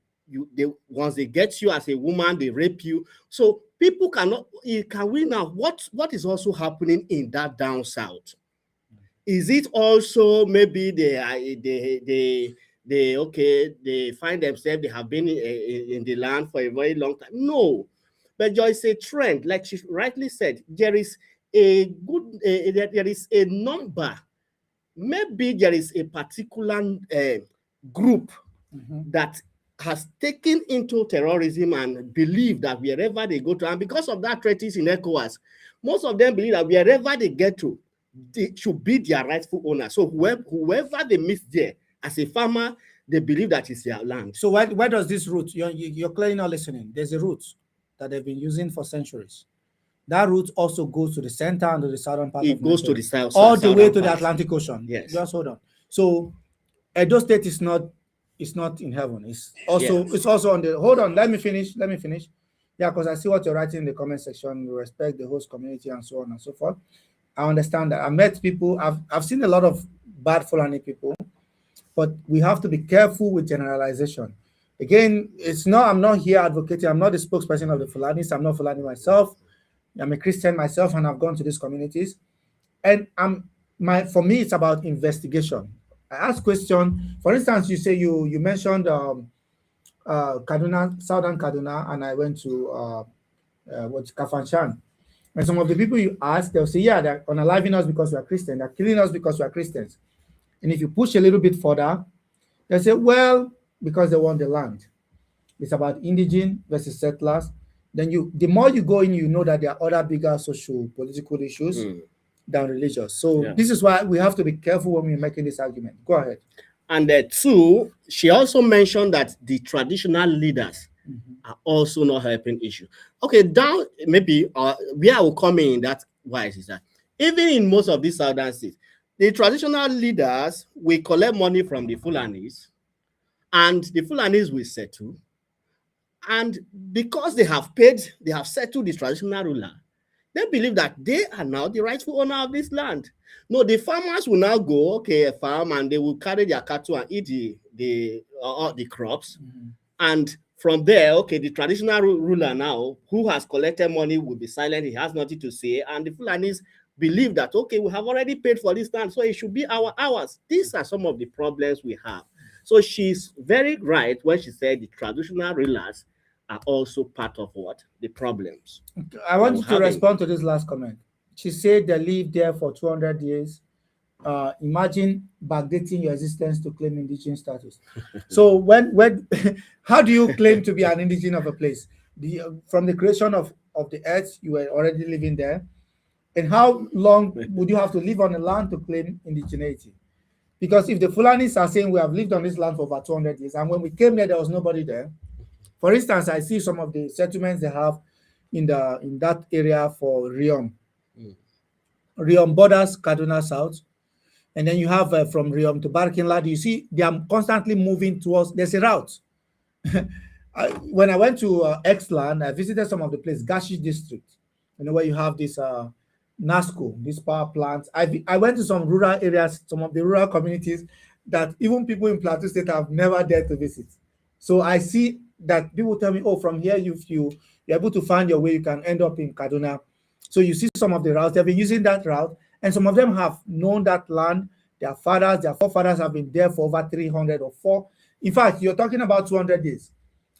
once they get you as a woman, they rape you. So people cannot. Can we now? What is also happening in that down south? Is it also maybe they find themselves, they have been in the land for a very long time. No, but there is a trend, like she rightly said, there is a good, there is a number. Maybe there is a particular group that has taken into terrorism and believe that wherever they go to, and because of that treaties in ECOWAS, most of them believe that wherever they get to, they should be their rightful owner. So whoever they meet there, as a farmer, they believe that it's their land. So where does this route, you're clearly not listening. There's a route that they've been using for centuries. That route also goes to the center and to the southern part. It goes to the south, all the way to the Atlantic Ocean. Yes. Just hold on. So Edo State is not in heaven. It's also on the, hold on, let me finish. Yeah, because I see what you're writing in the comment section. You respect the host community and so on and so forth. I understand that. I met people, I've seen a lot of bad Fulani people, but we have to be careful with generalization. Again, I'm not here advocating, I'm not the spokesperson of the Fulanis, I'm not Fulani myself. I'm a Christian myself, and I've gone to these communities. And for me, it's about investigation. I ask questions. For instance, you say you mentioned Kaduna, Southern Kaduna, and I went to Kafanchan. And some of the people you ask, they'll say, yeah, they're unaliving us because we are Christian. They're killing us because we are Christians. And if you push a little bit further, they say, well, because they want the land. It's about indigenous versus settlers. Then the more you go in, you know that there are other bigger social, political issues than religious. So this is why we have to be careful when we're making this argument. Go ahead. And two, she also mentioned that the traditional leaders are also not helping issue. Okay, down maybe where I will come in that wise is that even in most of these southern states, the traditional leaders will collect money from the Fulanis, and the Fulanis will settle. And because they have settled the traditional ruler, they believe that they are now the rightful owner of this land. No, the farmers will now go, farm, and they will carry their cattle and eat the crops. And from there, the traditional ruler now, who has collected money, will be silent. He has nothing to say. And the Fulanis believe that, we have already paid for this land, so it should be ours. These are some of the problems we have. So she's very right when she said the traditional rulers are also part of the problems. I want you to respond to this last comment. She said they lived there for 200 years. Imagine backdating your existence to claim indigenous status. So when how do you claim to be an indigenous of a place? From the creation of the earth, you were already living there. And how long would you have to live on the land to claim indigeneity? Because if the Fulanis are saying we have lived on this land for about 200 years, and when we came there was nobody there. For instance, I see some of the settlements they have in that area for Riom. Riom borders Kaduna South. And then you have from Riom to Barkinlad, you see they are constantly moving towards, there's a route. When I went to Xland, I visited some of the places, Gashi district, where you have this NASCO, this power plants. I went to some rural areas, some of the rural communities that even people in Plateau State have never dared to visit. So I see that people tell me, from here, if you're able to find your way, you can end up in Kaduna. So you see some of the routes, they've been using that route, and some of them have known that land. Their fathers, their forefathers have been there for over 300 or 4. In fact, you're talking about 200 days.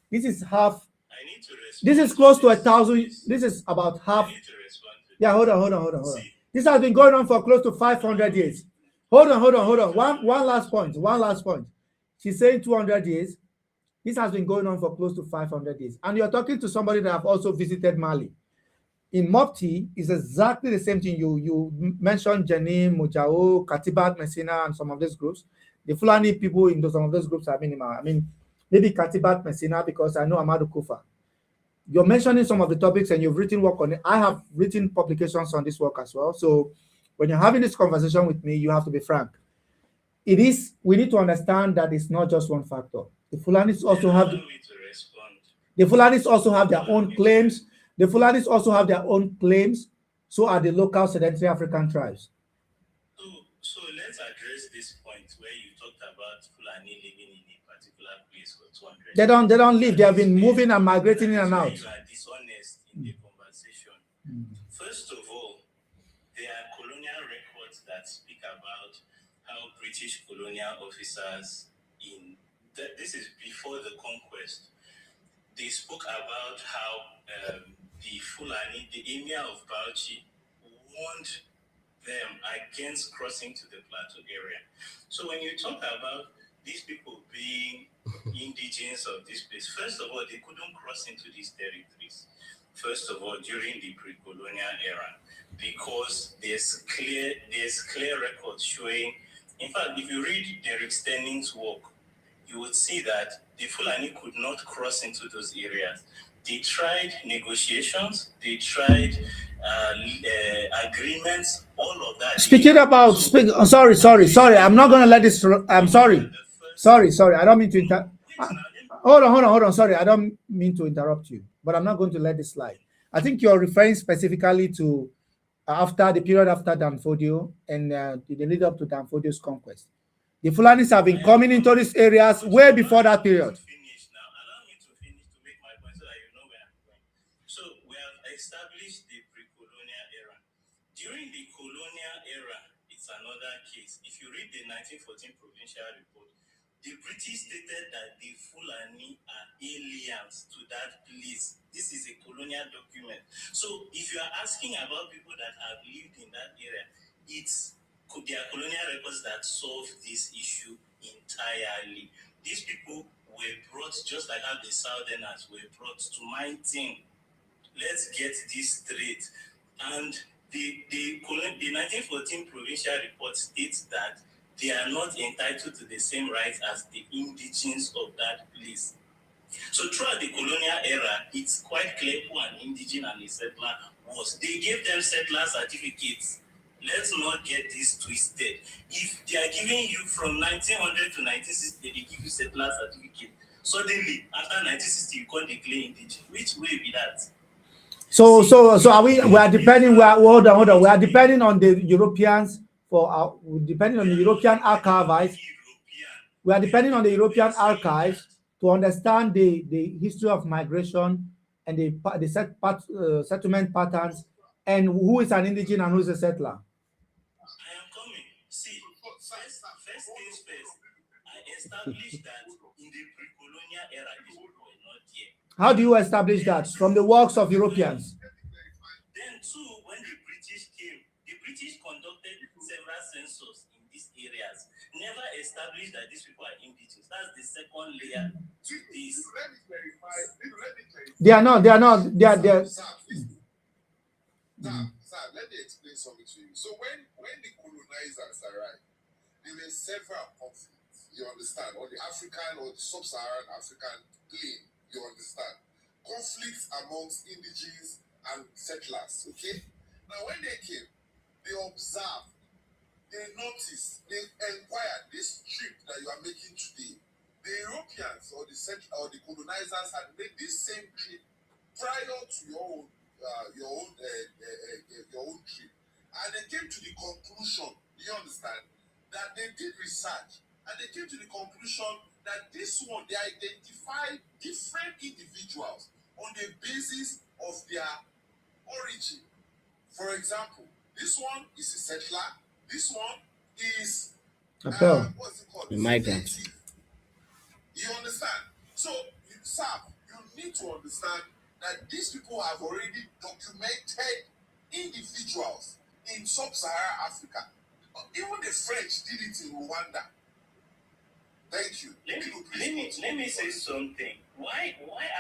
This is half. This is close to 1,000. This is about half. Yeah, hold on. This has been going on for close to 500 years. Hold on. One last point. She's saying 200 years. This has been going on for close to 500 years. And you're talking to somebody that have also visited Mali. In Mopti, it's exactly the same thing. You mentioned Janim, Mujao, Katibat, Messina, and some of these groups. The Fulani people in some of those groups are minimal. I mean, maybe Katibat, Messina, because I know Amadou Kufa. You're mentioning some of the topics and you've written work on it. I have written publications on this work as well. So when you're having this conversation with me, you have to be frank. We need to understand that it's not just one factor. The Fulanis also have their own claims. The Fulanis also have their own claims. So are the local sedentary African tribes. So let's address this point where you talked about Fulani living in a particular place for 200 years. They don't live. They have been moving and migrating in and out. You are dishonest in the conversation. First of all, there are colonial records that speak about how British colonial officers in this is before the conquest. They spoke about how the Fulani, the Emir of Bauchi, warned them against crossing to the plateau area. So when you talk about these people being indigenous of this place, first of all, they couldn't cross into these territories. First of all, during the pre-colonial era, because there's clear records showing. In fact, if you read Derek Stenning's work, you would see that the Fulani could not cross into those areas. They tried negotiations, they tried agreements, all of that. Sorry. I'm not going to let this. I'm sorry. Sorry. I don't mean to interrupt. Hold on. Sorry, I don't mean to interrupt you, but I'm not going to let this slide. I think you're referring specifically to after the period after Danfodio and the lead up to Danfodio's conquest. The Fulanis have been coming into these areas way before that period. Allow me to finish to make my point so that you know where I'm going. So we have established the pre-colonial era. During the colonial era, it's another case. If you read the 1914 provincial report, the British stated that the Fulani are aliens to that place. This is a colonial document. So if you are asking about people that have lived in that area, there are colonial records that solve this issue entirely. These people were brought just like how the Southerners were brought to my thing. Let's get this straight. And the 1914 provincial report states that they are not entitled to the same rights as the indigenes of that place. So throughout the colonial era, it's quite clear who an indigene and a settler was. They gave them settler certificates. Let's not get this twisted. If they are giving you from 1900 to 1960, they give you settler certificate. Suddenly, after 1960, you can't declare indigene. Which way be that? So are we are depending, hold on. We are depending on the Europeans depending on the European archives. We are depending on the European archives to understand the history of migration and the settlement patterns and who is an indigene and who is a settler. I am coming. See, first things first, I established that in the pre-colonial era, these people were not here. How do you establish that? From the works of Europeans. Then too, when the British came, the British conducted several censuses in these areas, never established that these people are indigenous. That's the second layer to this. Let me clarify. They are not. Sir, let me explain something to you. So when the colonizers arrived, there were several conflicts, you understand, on the African or the sub-Saharan African plain, you understand. Conflicts amongst indigenes and settlers, okay? Now when they came, they observed, they noticed, they inquired this trip that you are making today. The Europeans or the colonizers had made this same trip prior to your own trip, and they came to the conclusion, you understand, that they did research, and they came to the conclusion that this one, they identified different individuals on the basis of their origin. For example, this one is a settler, this one is what's it called? A migrant. You understand? So, sir, you need to understand that these people have already documented individuals in sub-Saharan Africa. Even the French did it in Rwanda. Thank you. Let me say something. Why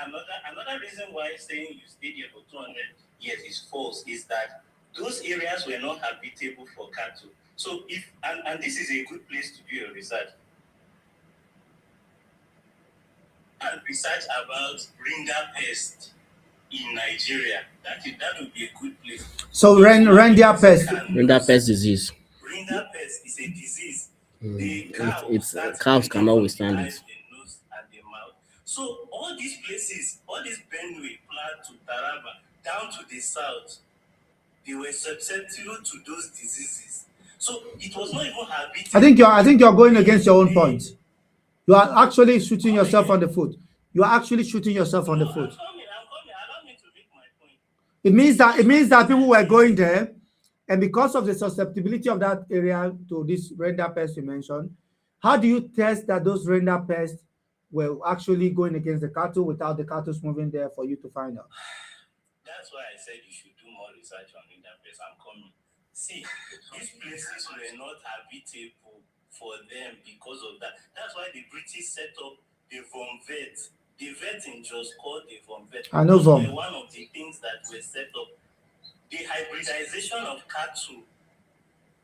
another reason why saying you stayed here for 200 years is false is that those areas were not habitable for cattle. So if and this is a good place to do your research. And research about Ringer pest in Nigeria. That would be a good place. So Ringer pest. Ringer pest disease. Ringer pest is a disease. Cows cannot withstand it. The nose and the mouth. So all these places, all these Benue, Plateau, Taraba, down to the south, they were susceptible to those diseases. So it was not even habitable. I think you're going against your own point. You are actually shooting yourself on the foot. You are actually shooting yourself on the foot. I'm coming. Allow me to make my point. It means that people were going there, and because of the susceptibility of that area to this Ringer pest you mentioned, how do you test that those Ringer pests were actually going against the cattle without the cattle moving there for you to find out? That's why I said you should do more research on Indian place. I'm coming. See, these places were not habitable for them because of that. That's why the British set up the Vom Vet. The vet in just called the Vom Vet. I know Vom. One of the things that were set up, the hybridization of cattle,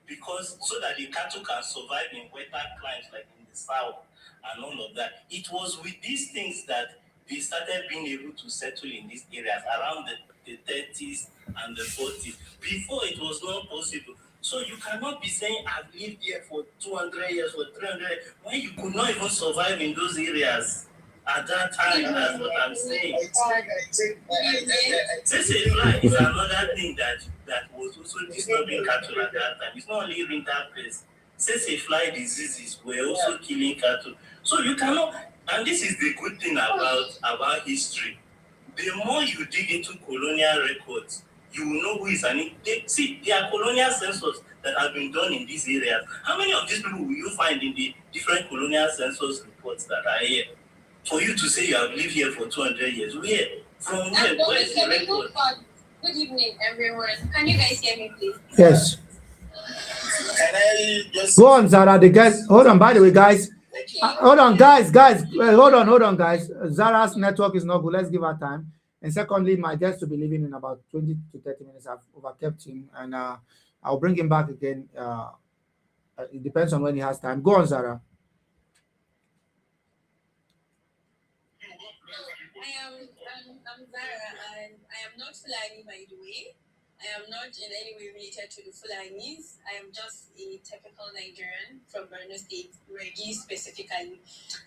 because so that the cattle can survive in wetter climes like in the south and all of that. It was with these things that they started being able to settle in these areas around the 30s and the 40s. Before it was not possible. So you cannot be saying I've lived here for 200 years, for 300 years, when you could not even survive in those areas at that time. That's what I'm saying. This fly is another thing that was also disturbing cattle at that time. It's not only winter pest. Fly diseases were also killing cattle. So you cannot, and this is the good thing about history. The more you dig into colonial records, you will know who is there are colonial census that have been done in these areas. How many of these people will you find in the different colonial census reports that are here? For you to say you have lived here for 200 years, where? From where? Where is the record? Good evening, everyone. Can you guys hear me, please? Yes. Can I just Go on, Zara. The guys, hold on. By the way, guys, hold on, guys. Hold on, guys. Zara's network is not good. Let's give her time. And secondly, my guest will be leaving in about 20 to 30 minutes. I've overkept him, and I'll bring him back again. It depends on when he has time. Go on, Zara. I'm Zara, and I am not Fulani, by the way. I am not in any way related to the Fulanis. I am just a typical Nigerian from Borno State, Regi specifically.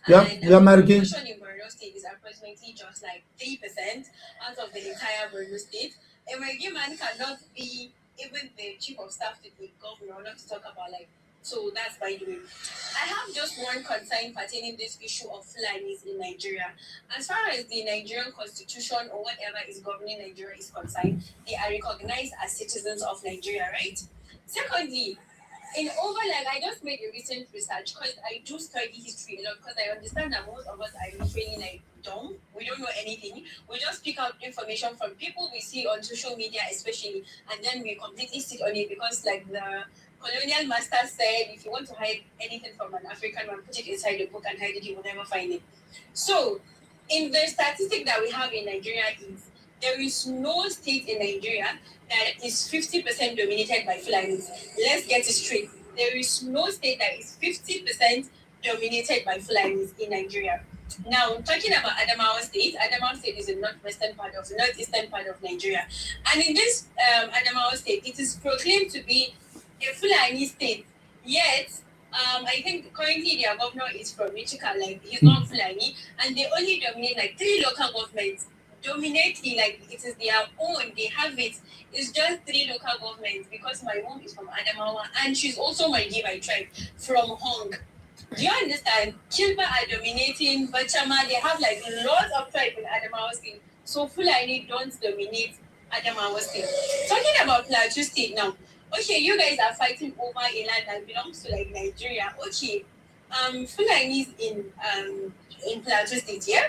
Yeah, you're American. The population in Borno State is approximately just like 3% out of the entire Borno State. A Regi man cannot be even the chief of staff to the governor, not to talk about like. So that's by the way. I have just one concern pertaining this issue of Fulanis in Nigeria. As far as the Nigerian constitution or whatever is governing Nigeria is concerned, they are recognized as citizens of Nigeria, right? Secondly, I just made a recent research because I do study history a lot because I understand that most of us are literally like dumb. We don't know anything. We just pick up information from people we see on social media especially, and then we completely sit on it because like the colonial master said, if you want to hide anything from an African man, put it inside the book and hide it, you will never find it. So, in the statistic that we have in Nigeria is, there is no state in Nigeria that is 50% dominated by Fulanis. Let's get it straight. There is no state that is 50% dominated by Fulanis in Nigeria. Now, talking about Adamawa State is the northeastern part of Nigeria. And in this Adamawa State, it is proclaimed to be a Fulani state, yet I think currently their governor is from Michika, like he's not Fulani, and they only dominate like 3 local governments. Dominately, like it is their own, they have it. It's just 3 local governments because my mom is from Adamawa and she's also my Gibai tribe from Hong. Do you understand? Kilba are dominating, Bachama, they have like lots of tribes in Adamawa State. So Fulani don't dominate Adamawa State. Talking about Plateau State now. Okay, you guys are fighting over a land that belongs to like Nigeria. Okay, Fulanis in Plateau State, yeah.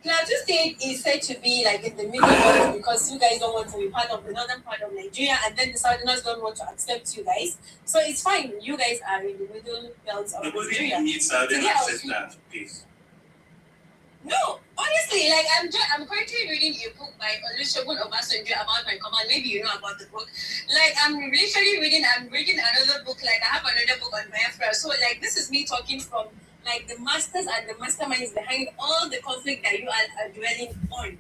Plateau State is said to be like in the middle belt because you guys don't want to be part of the northern part of Nigeria, and then the southerners don't want to accept you guys. So it's fine. You guys are in the middle belt of Nigeria. Nobody needs southern acceptance, please. No, honestly, like I'm currently reading a book by Olusegun Obasanjo about my command. Maybe you know about the book. Like I'm reading another book. Like I have another book on Biafra. So like this is me talking from like the masters and the masterminds behind all the conflict that you are dwelling on.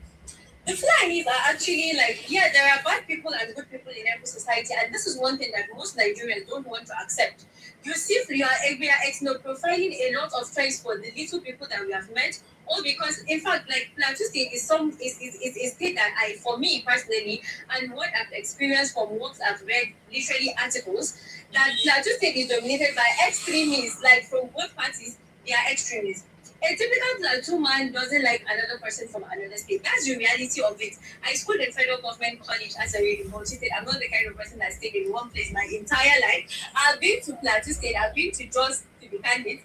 The Fulanis are actually like, yeah, there are bad people and good people in every society, and this is one thing that most Nigerians don't want to accept. You see, we are profiling a lot of tribes for the little people that we have met, all because, in fact, like Plateau State is a state that for me personally, and what I've experienced from what I've read, literally articles, that Plateau State is dominated by extremists, like from both parties, they are extremists. A typical Plateau man doesn't like another person from another state. That's the reality of it. I schooled in federal government college as a university state. I'm not the kind of person that stayed in one place my entire life. I've been to Plateau State. I've been to Jos, to be candid.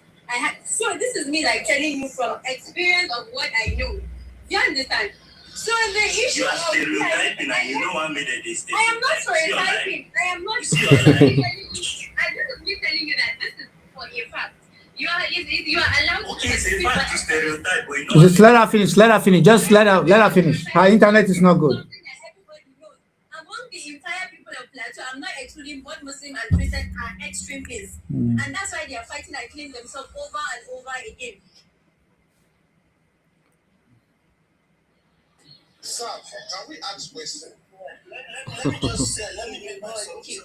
So this is me like telling you from experience of what I know. You understand? So the issue You are of stereotyping and you know what made this I am not stereotyping. I am not See your life. stereotyping. I just me telling you that this is for a fact. You are allowed Okay, to it's a speak fact to whatever. stereotype, but you know Just let her finish. Let her finish. Just let her finish. Her internet is not good. Something that everybody knows. Among the entire people of Plateau, I'm not excluding both Muslim and Christian are extremists. And that's why they are fighting and killing themselves over and over again. Sir, can we ask questions? let me just say, let me make myself Okay.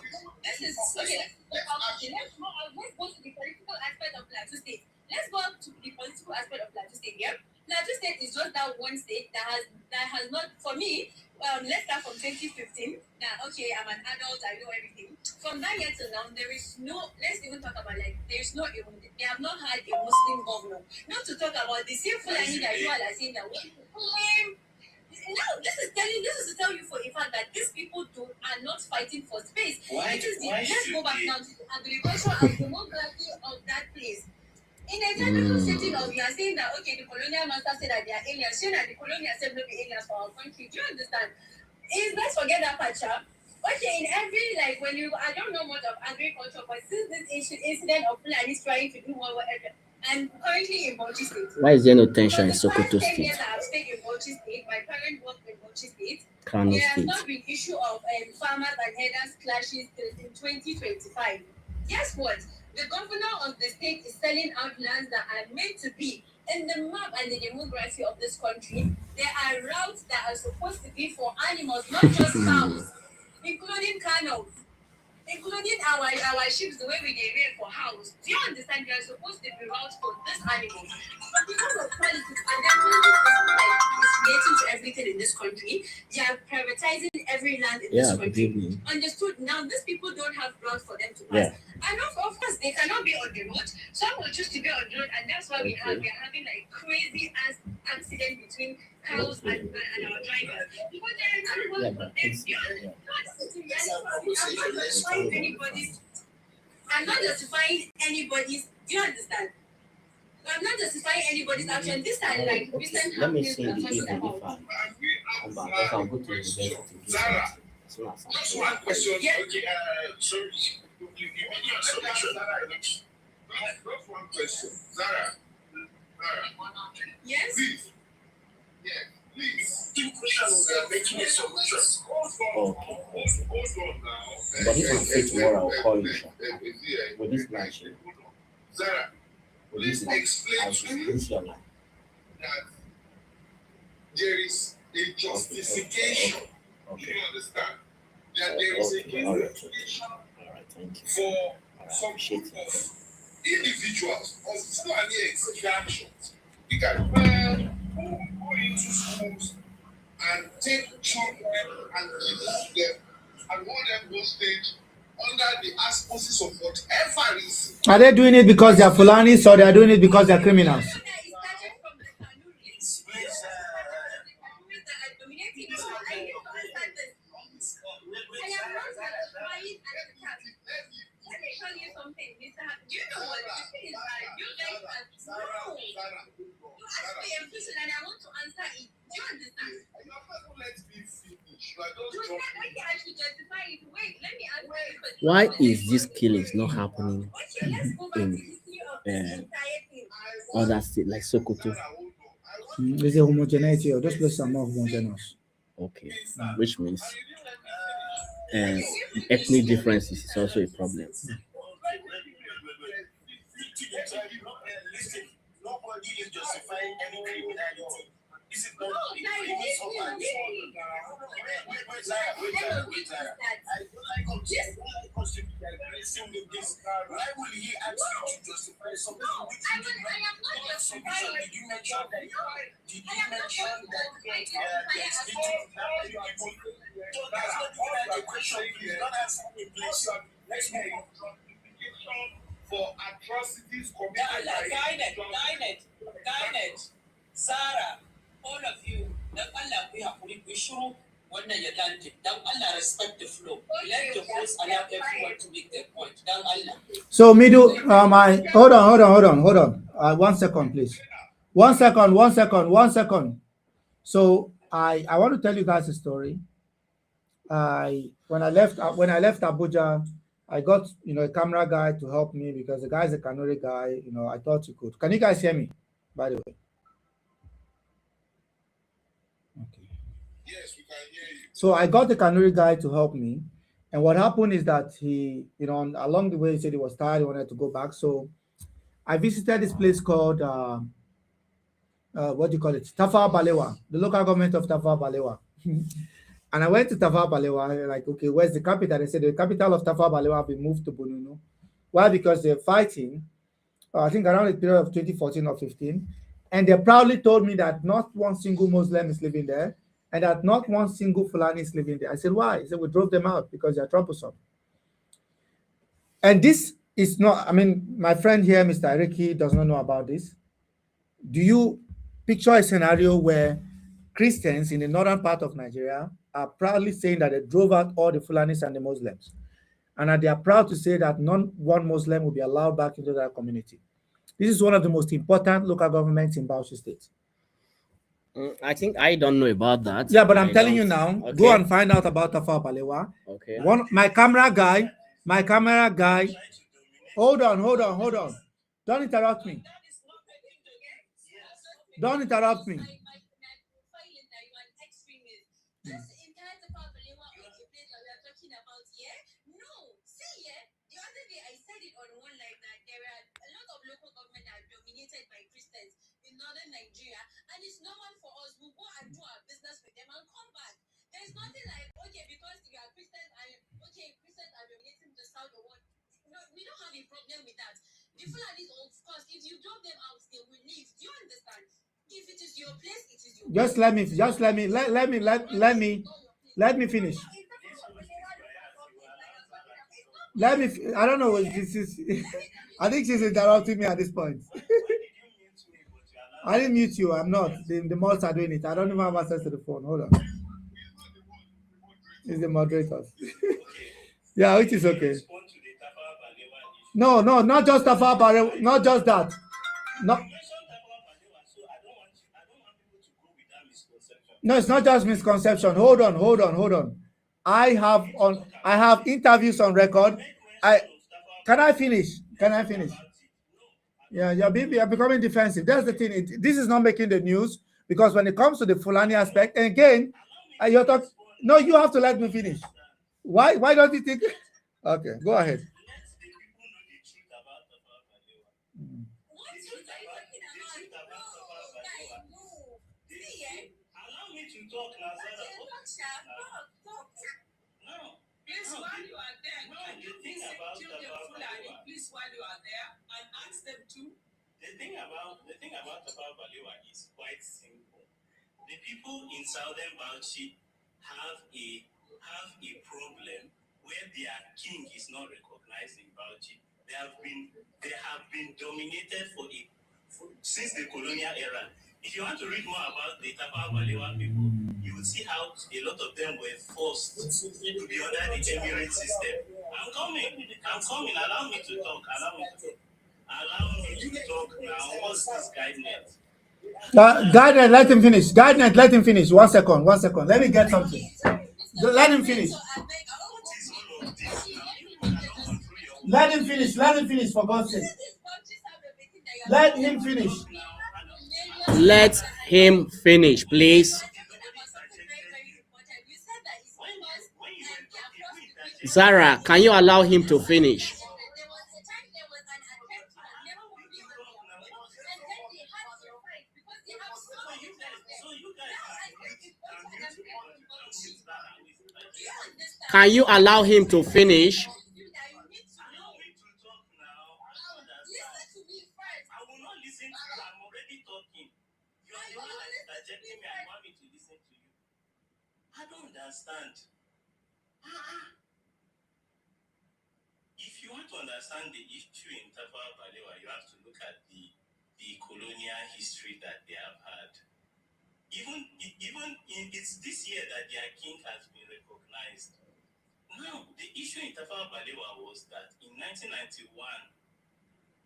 This is okay. Let's go to the political aspect of Plateau State. Let's go to the political aspect of Plateau State. Yeah, Plateau State is just that one state that has not, for me. Let's start from 2015. Now, okay, I'm an adult. I know everything. From that year till now, there is no. Let's even talk about there's no. They have not had a Muslim governor. Not to talk about the same Fulani that you all are saying that we claim. No, this is to tell you for a fact that these people are not fighting for space. Let's go back now to the agriculture and demography of that place. In a general setting of, you are saying that okay, the colonial master said that they are aliens, saying that the colonial said no be aliens for our country. Do you understand? Let's forget that part, chap. Okay, in every when I don't know much of agriculture, but since this incident of Fulani trying to do whatever, I'm currently in Bauchi State. Why is there no tension in For the past Sokoto 10 State? years I have stayed in Bauchi State. My parents worked in Bauchi State. Kano There has State. not been issue of farmers and herders clashes till in 2025. Guess what? The governor of the state is selling out lands that are meant to be in the map and the demography of this country. There are routes that are supposed to be for animals, not just cows, including camels, including our sheep, the way we get rear for house. Do you understand? There are supposed to be routes for this animal. But because of politics, and then is relating to everything in this country, they are privatizing every land in this country. Understood? Now, these people don't have routes for them to pass. And of course, they cannot be on the road. Some will choose to be on the road, and that's why we are having crazy ass accident between cows and our drivers. But there is I'm not justifying anybody's. Do you understand? I'm not justifying anybody's action. This are recent Let me happenings see we're the talking evening about. if I come back. If I go to the university. Zara, As soon as I just go. one question. Yeah. Okay, so you made your submission. Just one question. Zara, Yes? please. Yeah, please. The question we are making a submission. Hold on now. But if I'm free tomorrow, I'll call you. With this match, Zara, with please this match, explain I'll to me finish your line. that there is a justification. Okay. You understand? That there is a Okay, all right. justification All right, thank you. for All right, some appreciate group it. of individuals of Fulani extractions. You can who go into schools and take children and kidnap them and hold them hostage under the auspices of whatever reason. Are they doing it because they are Fulanis or they are doing it because they are criminals? Why is this killings not happening in other states like Sokoto? There's a homogeneity, or those places are more homogeneous. Okay, which means ethnic differences is also a problem. Nobody is justifying any criminality. This is not I don't like us to be aggressive with this. Why will he ask you to justify something which you did not justify? Did you mention that there's need to kidnap people? So that's not the question. Please don't answer me, please. Let's move on. For atrocities committed by Garnet, Sarah, all of you, the Allah we have we should wannan ya landing. Dan Allah, respect the flow. Let the host allow everyone to make their point. Dan Allah. So middle, hold on. 1 second, please. 1 second. So I want to tell you guys a story. When I left Abuja, I got a camera guy to help me because the guy's a Kanuri guy. I thought he could. Can you guys hear me? By the way. Okay. Yes, we can hear you. So I got the Kanuri guy to help me. And what happened is that he, along the way, he said he was tired, he wanted to go back. So I visited this place called, what do you call it? Tafawa Balewa, the local government of Tafawa Balewa. And I went to Tafawa Balewa, like, okay, where's the capital? They said the capital of Tafawa Balewa have been moved to Bununu. Why? Because they're fighting, I think around the period of 2014 or 15. And they proudly told me that not one single Muslim is living there, and that not one single Fulani is living there. I said, why? He said, we drove them out because they're troublesome. And this is not, my friend here, Mr. Ariki, does not know about this. Do you picture a scenario where Christians in the northern part of Nigeria are proudly saying that they drove out all the Fulanis and the Muslims, and that they are proud to say that not one Muslim will be allowed back into that community? This is one of the most important local governments in Bauchi State. I think I don't know about that. Yeah, but I'm telling you now, Okay. go and find out about Tafawa Balewa. Okay. My camera guy, hold on. Don't interrupt me. Don't interrupt me. And it's normal for us. We'll go and do our business with them and come back. There's nothing like, okay, because you are Christians and Christians are dominating the south or what. No, we don't have a problem with that. The Fulanis, of course, if you drop them out, they will leave. Do you understand? If it is your place, it is your Just let me finish. I don't know what this is. I think she's interrupting me at this point. I didn't mute you. I'm not. The mods are doing it. I don't even have access to the phone. Hold on. It's the moderators. Yeah, it is okay. No, not just Tafawa Balewa. Not just that. No, it's not just misconception. Hold on. I have interviews on record. Can I finish? Yeah, you're becoming defensive. That's the thing. This is not making the news because when it comes to the Fulani aspect, and again, you're talking. No, you have to let me finish. Why don't you think? Okay, go ahead. The thing about Tafawa Balewa is quite simple. The people in Southern Bauchi have a problem where their king is not recognized in Bauchi. They have been dominated since the colonial era. If you want to read more about the Tafawa Balewa people, you will see how a lot of them were forced to be under the Emirate system. I'm coming. Allow me to talk. Allow me to talk now. What's this guidance? Guidance, let him finish. 1 second. Let me get something. Let him finish. Let him finish, for God's sake. Let him finish. Let him finish, please. Zara, can you allow him to finish? Can you allow him to finish? I don't understand. If you want to understand the issue in Tafawa Balewa, you have to look at the colonial history that they have had. Even it's this year that their king 1991,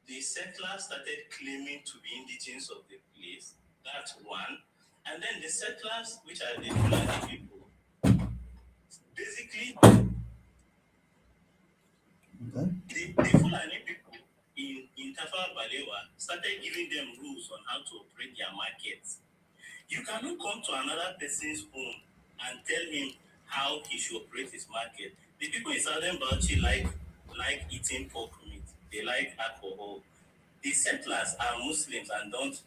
the settlers started claiming to be indigenous of the place. That's one. And then the settlers, which are the Fulani people, basically the Fulani people in Tafawa Balewa started giving them rules on how to operate their markets. You cannot come to another person's home and tell him how he should operate his market. The people in Southern Bauchi like eating pork meat. They like alcohol. The settlers are Muslims and don't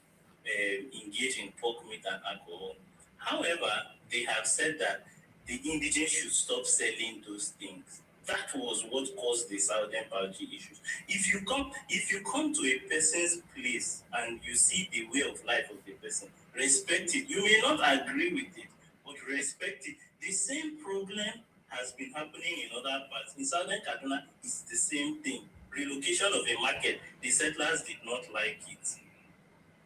engage in pork meat and alcohol. However, they have said that the indigenous should stop selling those things. That was what caused the Southern Bauchi issues. If you come to a person's place and you see the way of life of the person, respect it. You may not agree with it, but respect it. The same problem has been happening in other parts. In Southern Kaduna, it's the same thing. Relocation of a market, the settlers did not like it,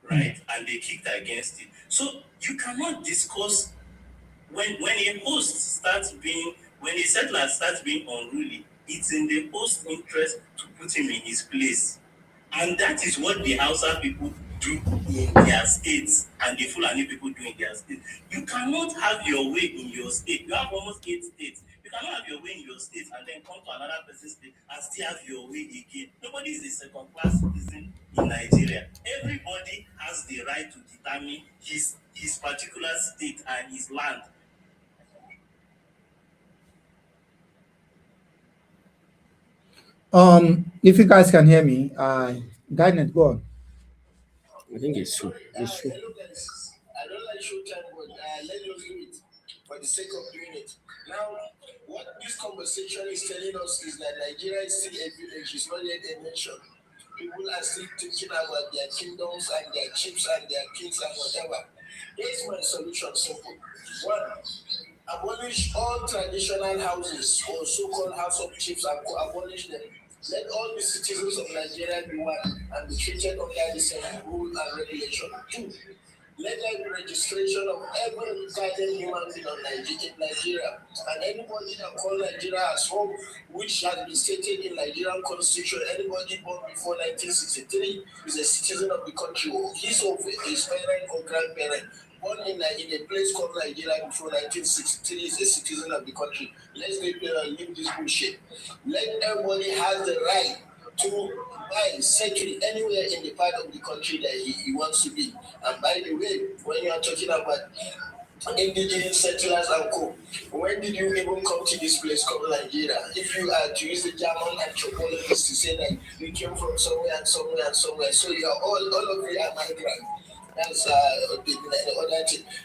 right? And they kicked against it. So you cannot discuss when a settler starts being unruly, it's in the host's interest to put him in his place. And that is what the Hausa people do in their states and the Fulani people do in their states. You cannot have your way in your state. You have almost 8 states. You cannot have your way in your state and then come to another person's state and still have your way again. Nobody is a second-class citizen in Nigeria. Everybody has the right to determine his particular state and his land. If you guys can hear me, Guidance, go on. I think it's true. It's true. Hello guys, I don't like showtime, but let us do it for the sake of doing it. Now, what this conversation is telling us is that Nigeria is still a village, it's not yet a nation. People are still thinking about their kingdoms and their chiefs and their kings and whatever. Here's my solution, simple. One, abolish all traditional houses or so-called house of chiefs and abolish them. Let all the citizens of Nigeria be one and be treated under the same rule and regulation. Two, let there be registration of every guardian human being in Nigeria, and anybody that calls Nigeria as home, which has been stated in Nigerian Constitution, anybody born before 1963 is a citizen of the country. His or his parent or grandparent born in a place called Nigeria before 1963 is a citizen of the country. Let's leave this bullshit. Let everybody has the right to buy, settle anywhere in the part of the country that he wants to be. And by the way, when you are talking about indigenous settlers and co, when did you even come to this place called Nigeria? If you are to use the German anthropologist to say that you came from somewhere and somewhere and somewhere, so you are all of you are migrants. That's the other thing.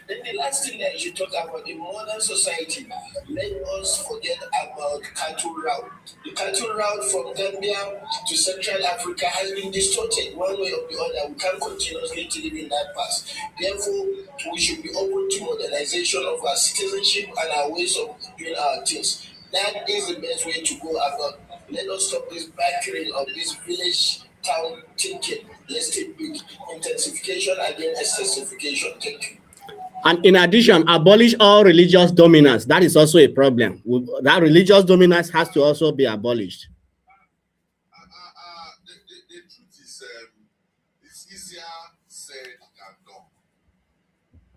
Then the last thing that you should talk about in modern society, let us forget about cattle route. The cattle route from Gambia to Central Africa has been distorted one way or the other. We can't continuously live in that past. Therefore, we should be open to modernization of our citizenship and our ways of doing our things. That is the best way to go about. Let us stop this backering of this village town thinking. Let's take big intensification against extensification. Thank you. And in addition, abolish all religious dominance. That is also a problem. That religious dominance has to also be abolished. The truth is, it's easier said than done.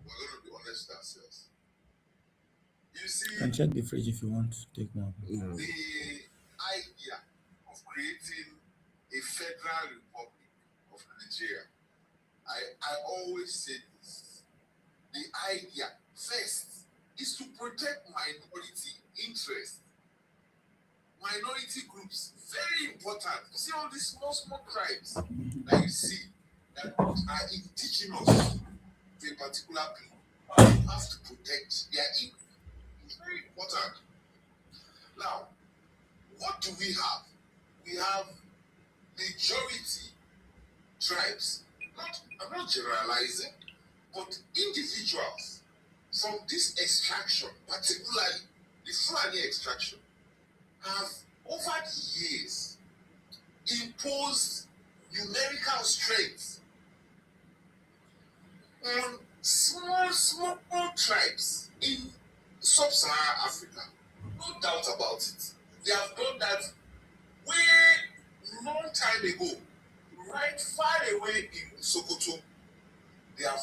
We're going to be honest ourselves. You see, You can check the fridge if you want to take more. the idea of creating a federal republic of Nigeria, I always say this. The idea first is to protect minority interests. Minority groups, very important. You see all these small tribes that you see that are indigenous to a particular people. You have to protect their interests. It's very important. Now, what do we have? We have majority tribes. I'm not generalizing, but individuals from this extraction, particularly the Fulani extraction, have over the years imposed numerical strength on small tribes in sub-Saharan Africa. No doubt about it. They have done that way long time ago, right far away in Sokoto, they have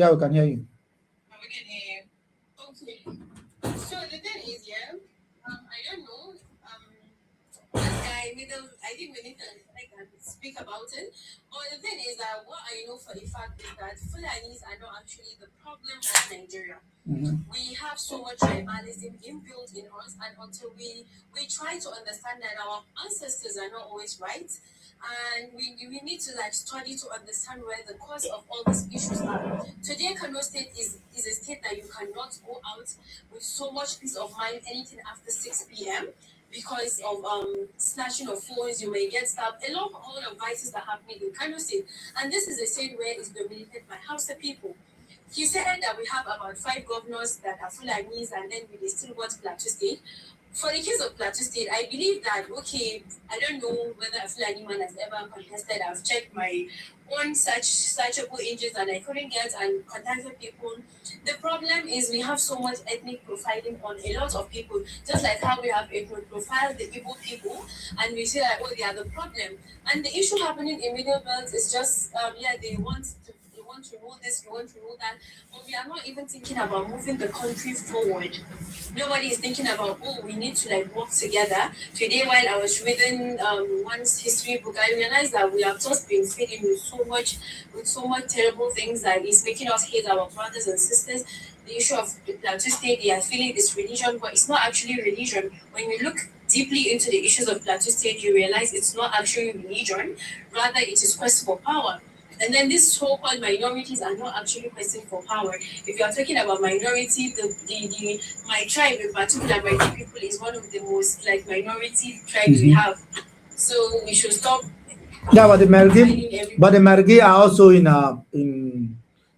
Yeah, we can hear you. We can hear you. Okay. So the thing is, yeah, I don't know. I think we need to like speak about it. But the thing is that what I know for a fact is that Fulanis are not actually the problem of Nigeria. We have so much tribalism inbuilt in us, and until we try to understand that our ancestors are not always right, and we need to like study to understand where the cause of all these issues are. Today, Kano State is a state that you cannot go out with so much peace of mind anything after 6 p.m. because of snatching of phones. You may get stabbed. A lot of all the vices that happening in Kano State, and this is a state where it's dominated by Hausa people. He said that we have about 5 governors that are Fulanis, and then we still got Plateau State. For the case of Plateau State, I believe that, okay, I don't know whether a Fulani man has ever contested. I've checked my own searchable engines and I couldn't get and contacted people. The problem is we have so much ethnic profiling on a lot of people, just like how we have ethnic profile the Igbo people, and we say that, oh, they are the problem. And the issue happening in Middle Belt is just, they want to rule this, we want to rule that, but we are not even thinking about moving the country forward. Nobody is thinking about, oh, we need to like work together. Today, while I was reading one's history book, I realized that we have just been feeding with so much terrible things that is making us hate our brothers and sisters. The issue of the Plateau State, they are feeling this religion, but it's not actually religion. When you look deeply into the issues of Plateau State, you realize it's not actually religion, rather it is quest for power. And then these so-called minorities are not actually questing for power. If you are talking about minority, my tribe in particular, my people is one of the most like minority tribes we have. So we should stop. Yeah, but the Margi are also in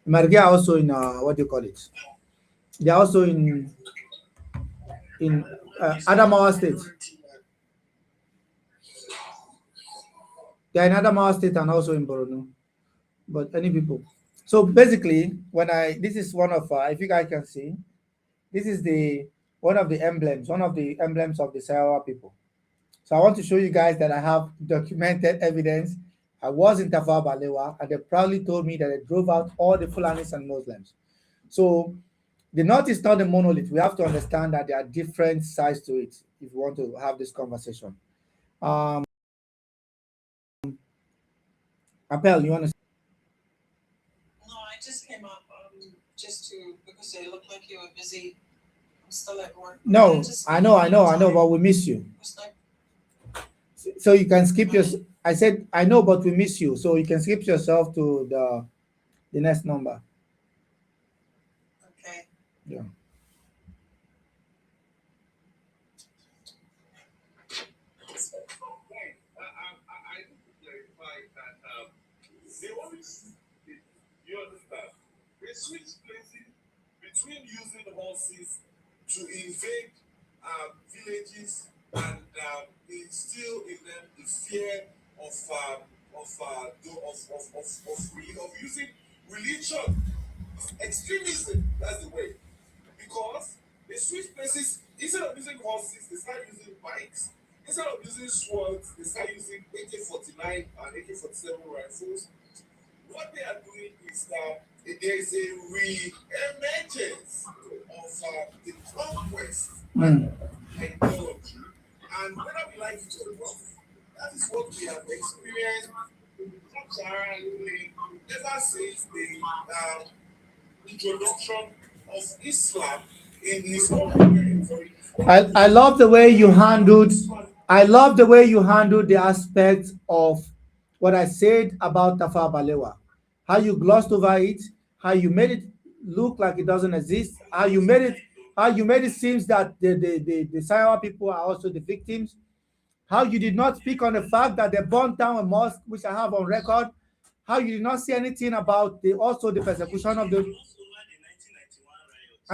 Margi are also in what do you call it? They are also in Adamawa State. They are in Adamawa State and also in Borno. But any people. So basically, this is one of if you guys can see, this is one of the emblems of the Sayawa people. So I want to show you guys that I have documented evidence. I was in Tafawa Balewa, and they proudly told me that they drove out all the Fulanis and Muslims. So the North is not a monolith. We have to understand that there are different sides to it if we want to have this conversation. Appel, you want to? No, I just came up because it looked like you were busy. I'm still at work. No, I know, but we miss you. So you can skip your. I said I know, but we miss you. So you can skip yourself to the next number. Okay. Yeah. I need to clarify that they always, you understand, they switch places between using horses to invade villages and instill in them the fear of using religion, extremism. That's the way, because they switch places. Instead of using horses, they start using bikes. Instead of using swords, they start using AK-49 and AK-47 rifles. What they are doing is that there is a re-emergence of the conquest ideology, and whether we like it or not, that is what we have experienced culturally ever since the introduction of Islam in this country. I love the way you handled the aspect of what I said about Tafawa Balewa. How you glossed over it, how you made it look like it doesn't exist, how you made it seems that the Sayawa people are also the victims, how you did not speak on the fact that they burned down a mosque, which I have on record, how you did not say anything about the persecution of the.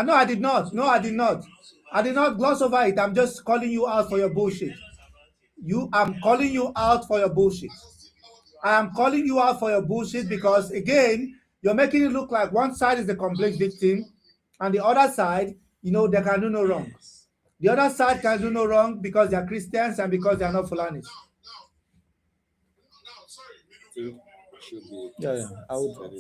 No, I did not. No, I did not. I did not gloss over it. I'm just calling you out for your bullshit. I'm calling you out for your bullshit. I am calling you out for your bullshit because, again, you're making it look like one side is the complete victim and the other side, they can do no wrong. The other side can do no wrong because they're Christians and because they're not Fulanis. Yeah, I would.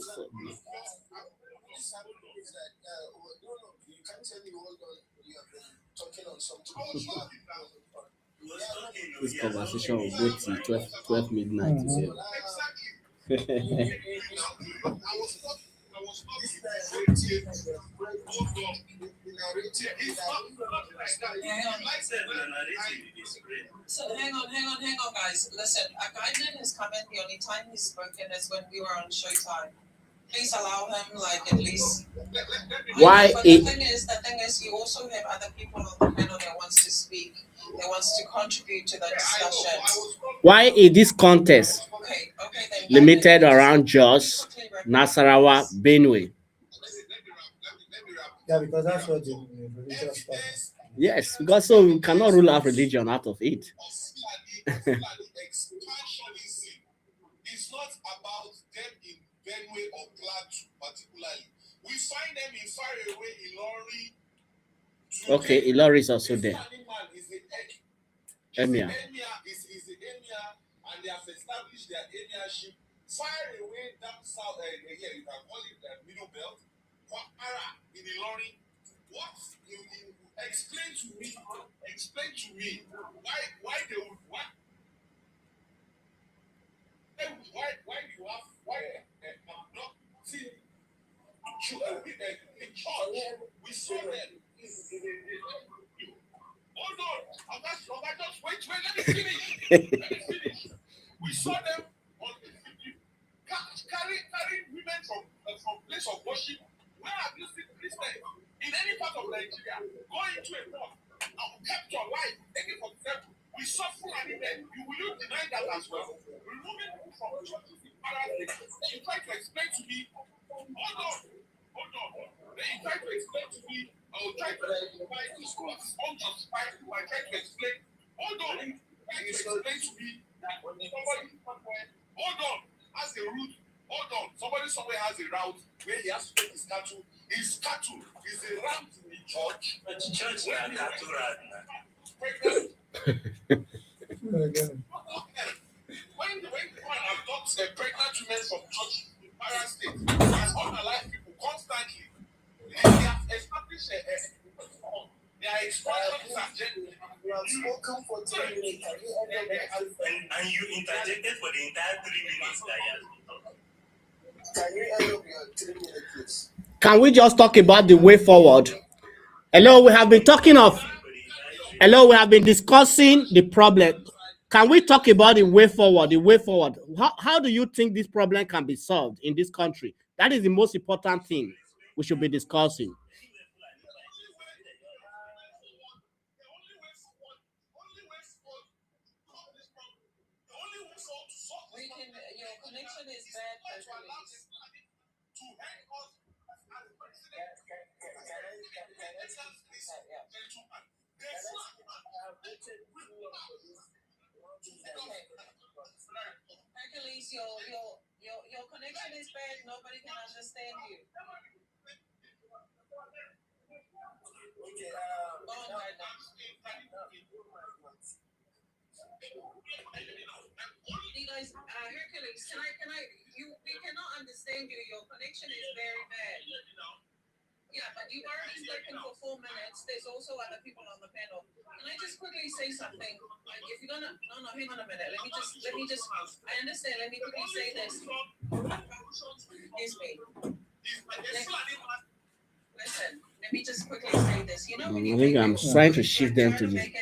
This conversation will go till 12 midnight today. So hang on, guys. Listen, Akaiden has come in. The only time he's spoken is when we were on Showtime. Please allow him, at least. Why? But the thing is, you also have other people on the panel that wants to speak, that wants to contribute to the discussion. Why is this contest then limited around Jos, Nasarawa, Benue? Yeah, because that's what the religious stuff is. Yes, because so we cannot rule out religion out of it. Expansionism is not about them in Benue or Plateau particularly. We find them in far away Ilori. Okay, Ilori is also there. Emir is the Emir, and they have established their Emirship far away down south. You can call it the Middle Belt. Kwara in Ilori. What you explain to me why they would not see the church. We saw them. Hold on, I'm just wait, let me finish. We saw them on carrying women from place of worship. Where have you seen Christians in any part of Nigeria go into a mosque and kept your life? Take it for example. We saw Fulani men. You will deny that as well. Removing people from churches in Parallel. You try to explain to me. Hold on. Then you try to explain to me. I will try to explain to schools. Unjustified. I try to explain. Hold on. Try to explain to me that somebody. Hold on. As a route. Hold on. Somebody somewhere has a route where he has to take his cattle. His cattle is a route in the church. But the church is a cattle route. When adopts a pregnant women from church in Para State and unalive people constantly, they have established they are expansion agenda. You have spoken for 10 minutes. And you interjected for the entire 3 minutes that you have been talking. Can you end up your 3 minutes, please? Can we just talk about the way forward? Hello, we have been discussing the problem. Can we talk about the way forward? How do you think this problem can be solved in this country? That is the most important thing we should be discussing. Your connection is bad. Hercules, your connection is bad. Nobody can understand you. Okay, Go on, Brandon. You guys, Hercules, we cannot understand you. Your connection is very bad. Yeah, but you've already spoken for 4 minutes. There's also other people on the panel. Can I just quickly say something? Like, if you're gonna, no, hang on a minute. Let me just. I understand. Let me quickly say this. Excuse me. Listen. Let me just quickly say this. You know, when I you think make I'm a- trying to shift them to try the make